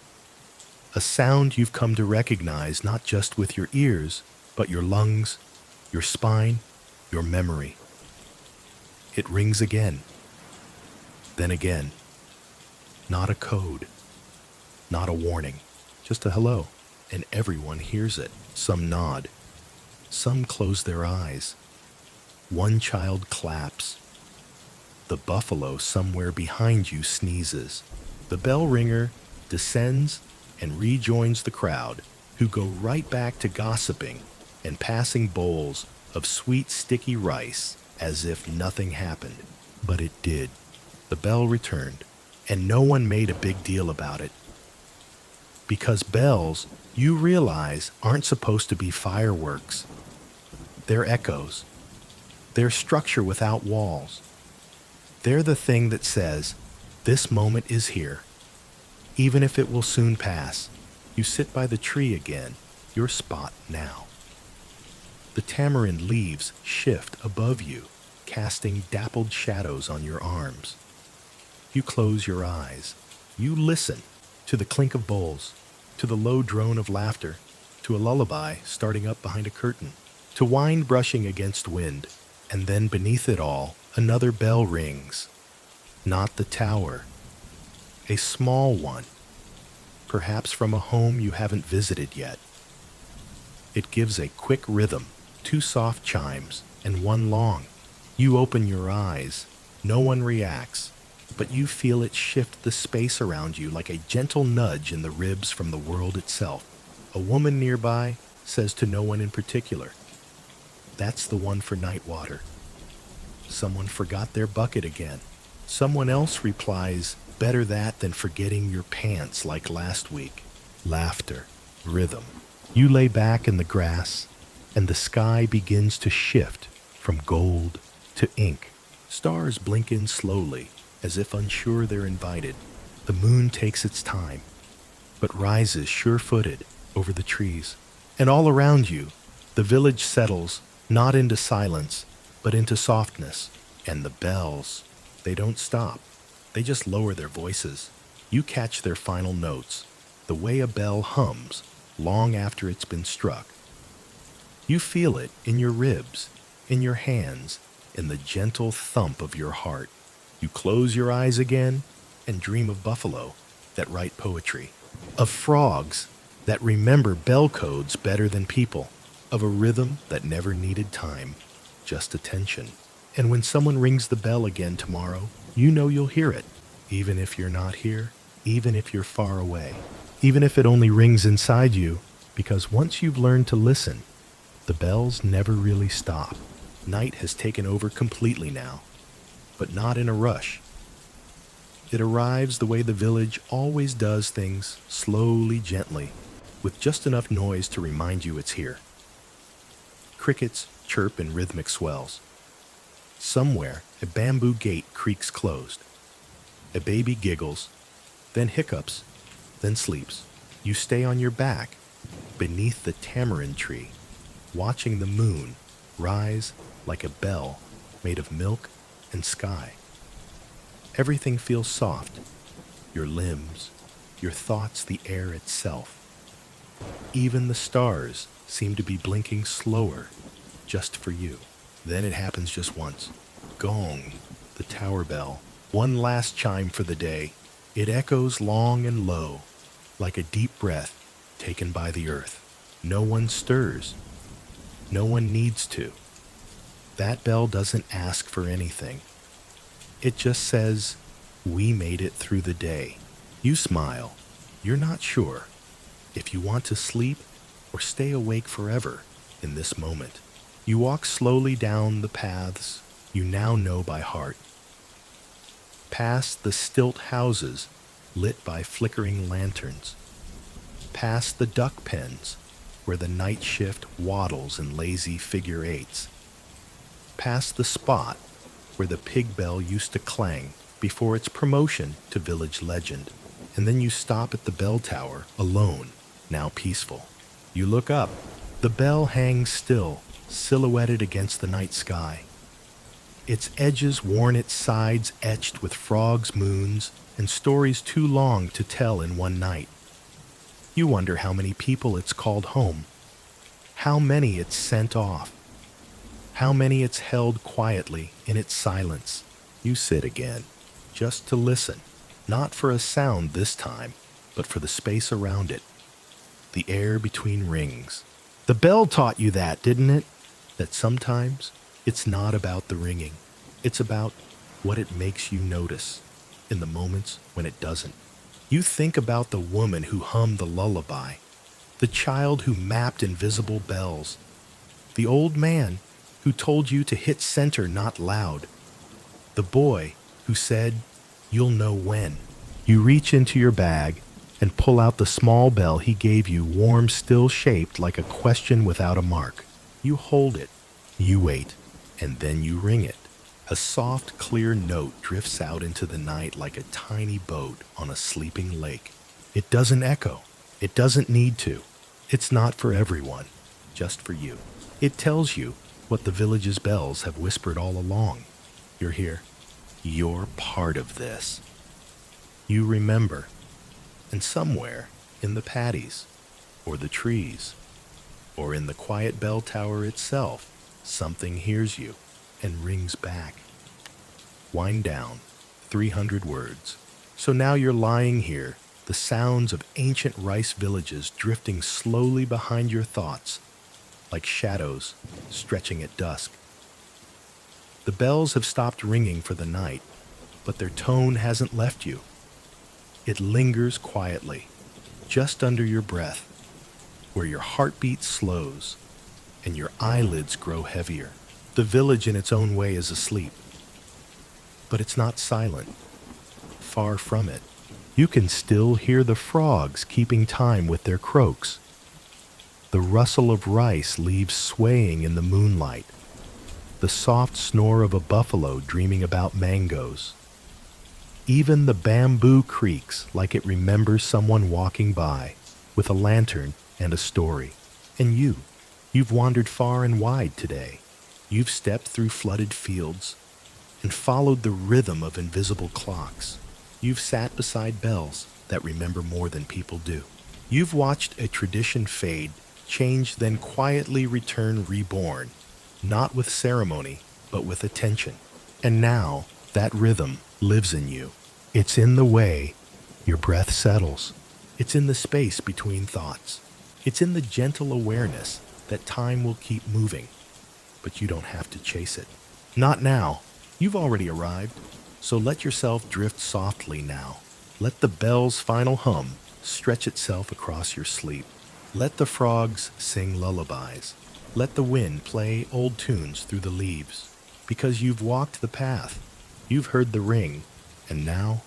A sound you've come to recognize not just with your ears, but your lungs, your spine, your memory. It rings again, then again. Not a code, not a warning, just a hello, and everyone hears it. Some nod, some close their eyes. One child claps. The buffalo somewhere behind you sneezes. The bell ringer descends and rejoins the crowd, who go right back to gossiping and passing bowls of sweet, sticky rice as if nothing happened. But it did. The bell returned, and no one made a big deal about it. Because bells, you realize, aren't supposed to be fireworks. They're echoes. They're structure without walls. They're the thing that says, this moment is here. Even if it will soon pass, you sit by the tree again, your spot now. The tamarind leaves shift above you, casting dappled shadows on your arms. You close your eyes. You listen to the clink of bowls, to the low drone of laughter, to a lullaby starting up behind a curtain, to wind brushing against wind, and then beneath it all, another bell rings. Not the tower. A small one, perhaps from a home you haven't visited yet. It gives a quick rhythm, 2 soft chimes, and 1 long. You open your eyes. No one reacts, but you feel it shift the space around you like a gentle nudge in the ribs from the world itself. A woman nearby says to no one in particular, "That's the one for night water." Someone forgot their bucket again. Someone else replies, "Better that than forgetting your pants like last week." Laughter, rhythm. You lay back in the grass, and the sky begins to shift from gold to ink. Stars blink in slowly, as if unsure they're invited. The moon takes its time, but rises sure-footed over the trees. And all around you, the village settles, not into silence, but into softness. And the bells, they don't stop. They just lower their voices. You catch their final notes, the way a bell hums long after it's been struck. You feel it in your ribs, in your hands, in the gentle thump of your heart. You close your eyes again and dream of buffalo that write poetry, of frogs that remember bell codes better than people, of a rhythm that never needed time, just attention. And when someone rings the bell again tomorrow, you know you'll hear it, even if you're not here, even if you're far away, even if it only rings inside you, because once you've learned to listen, the bells never really stop. Night has taken over completely now, but not in a rush. It arrives the way the village always does things, slowly, gently, with just enough noise to remind you it's here. Crickets chirp in rhythmic swells. Somewhere, a bamboo gate creaks closed. A baby giggles, then hiccups, then sleeps. You stay on your back, beneath the tamarind tree, watching the moon rise like a bell made of milk and sky. Everything feels soft, your limbs, your thoughts, the air itself. Even the stars seem to be blinking slower, just for you. Then it happens just once. Gong, the tower bell, one last chime for the day. It echoes long and low, like a deep breath taken by the earth. No one stirs. No one needs to. That bell doesn't ask for anything. It just says, "We made it through the day." You smile. You're not sure if you want to sleep or stay awake forever in this moment. You walk slowly down the paths you now know by heart. Past the stilt houses lit by flickering lanterns. Past the duck pens where the night shift waddles in lazy figure eights. Past the spot where the pig bell used to clang before its promotion to village legend. And then you stop at the bell tower, alone, now peaceful. You look up. The bell hangs still, silhouetted against the night sky. Its edges worn, its sides etched with frogs, moons, and stories too long to tell in one night. You wonder how many people it's called home, how many it's sent off, how many it's held quietly in its silence. You sit again, just to listen, not for a sound this time, but for the space around it, the air between rings. The bell taught you that, didn't it? That sometimes it's not about the ringing. It's about what it makes you notice in the moments when it doesn't. You think about the woman who hummed the lullaby, the child who mapped invisible bells, the old man who told you to hit center, not loud, the boy who said, "You'll know when." You reach into your bag and pull out the small bell he gave you, warm, still shaped like a question without a mark. You hold it, you wait, and then you ring it. A soft, clear note drifts out into the night like a tiny boat on a sleeping lake. It doesn't echo. It doesn't need to. It's not for everyone, just for you. It tells you what the village's bells have whispered all along. You're here. You're part of this. You remember. And somewhere in the paddies, or the trees, or in the quiet bell tower itself, something hears you and rings back. Wind down, 300 words. So now you're lying here, the sounds of ancient rice villages drifting slowly behind your thoughts, like shadows stretching at dusk. The bells have stopped ringing for the night, but their tone hasn't left you. It lingers quietly, just under your breath, where your heartbeat slows and your eyelids grow heavier. The village in its own way is asleep, but it's not silent. Far from it. You can still hear the frogs keeping time with their croaks, the rustle of rice leaves swaying in the moonlight, the soft snore of a buffalo dreaming about mangoes. Even the bamboo creaks like it remembers someone walking by with a lantern and a story. And you've wandered far and wide today. You've stepped through flooded fields and followed the rhythm of invisible clocks. You've sat beside bells that remember more than people do. You've watched a tradition fade, change, then quietly return reborn, not with ceremony, but with attention. And now that rhythm lives in you. It's in the way your breath settles. It's in the space between thoughts. It's in the gentle awareness that time will keep moving, but you don't have to chase it. Not now. You've already arrived, so let yourself drift softly now. Let the bell's final hum stretch itself across your sleep. Let the frogs sing lullabies. Let the wind play old tunes through the leaves. Because you've walked the path, you've heard the ring, and now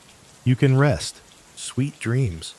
you can rest. Sweet dreams.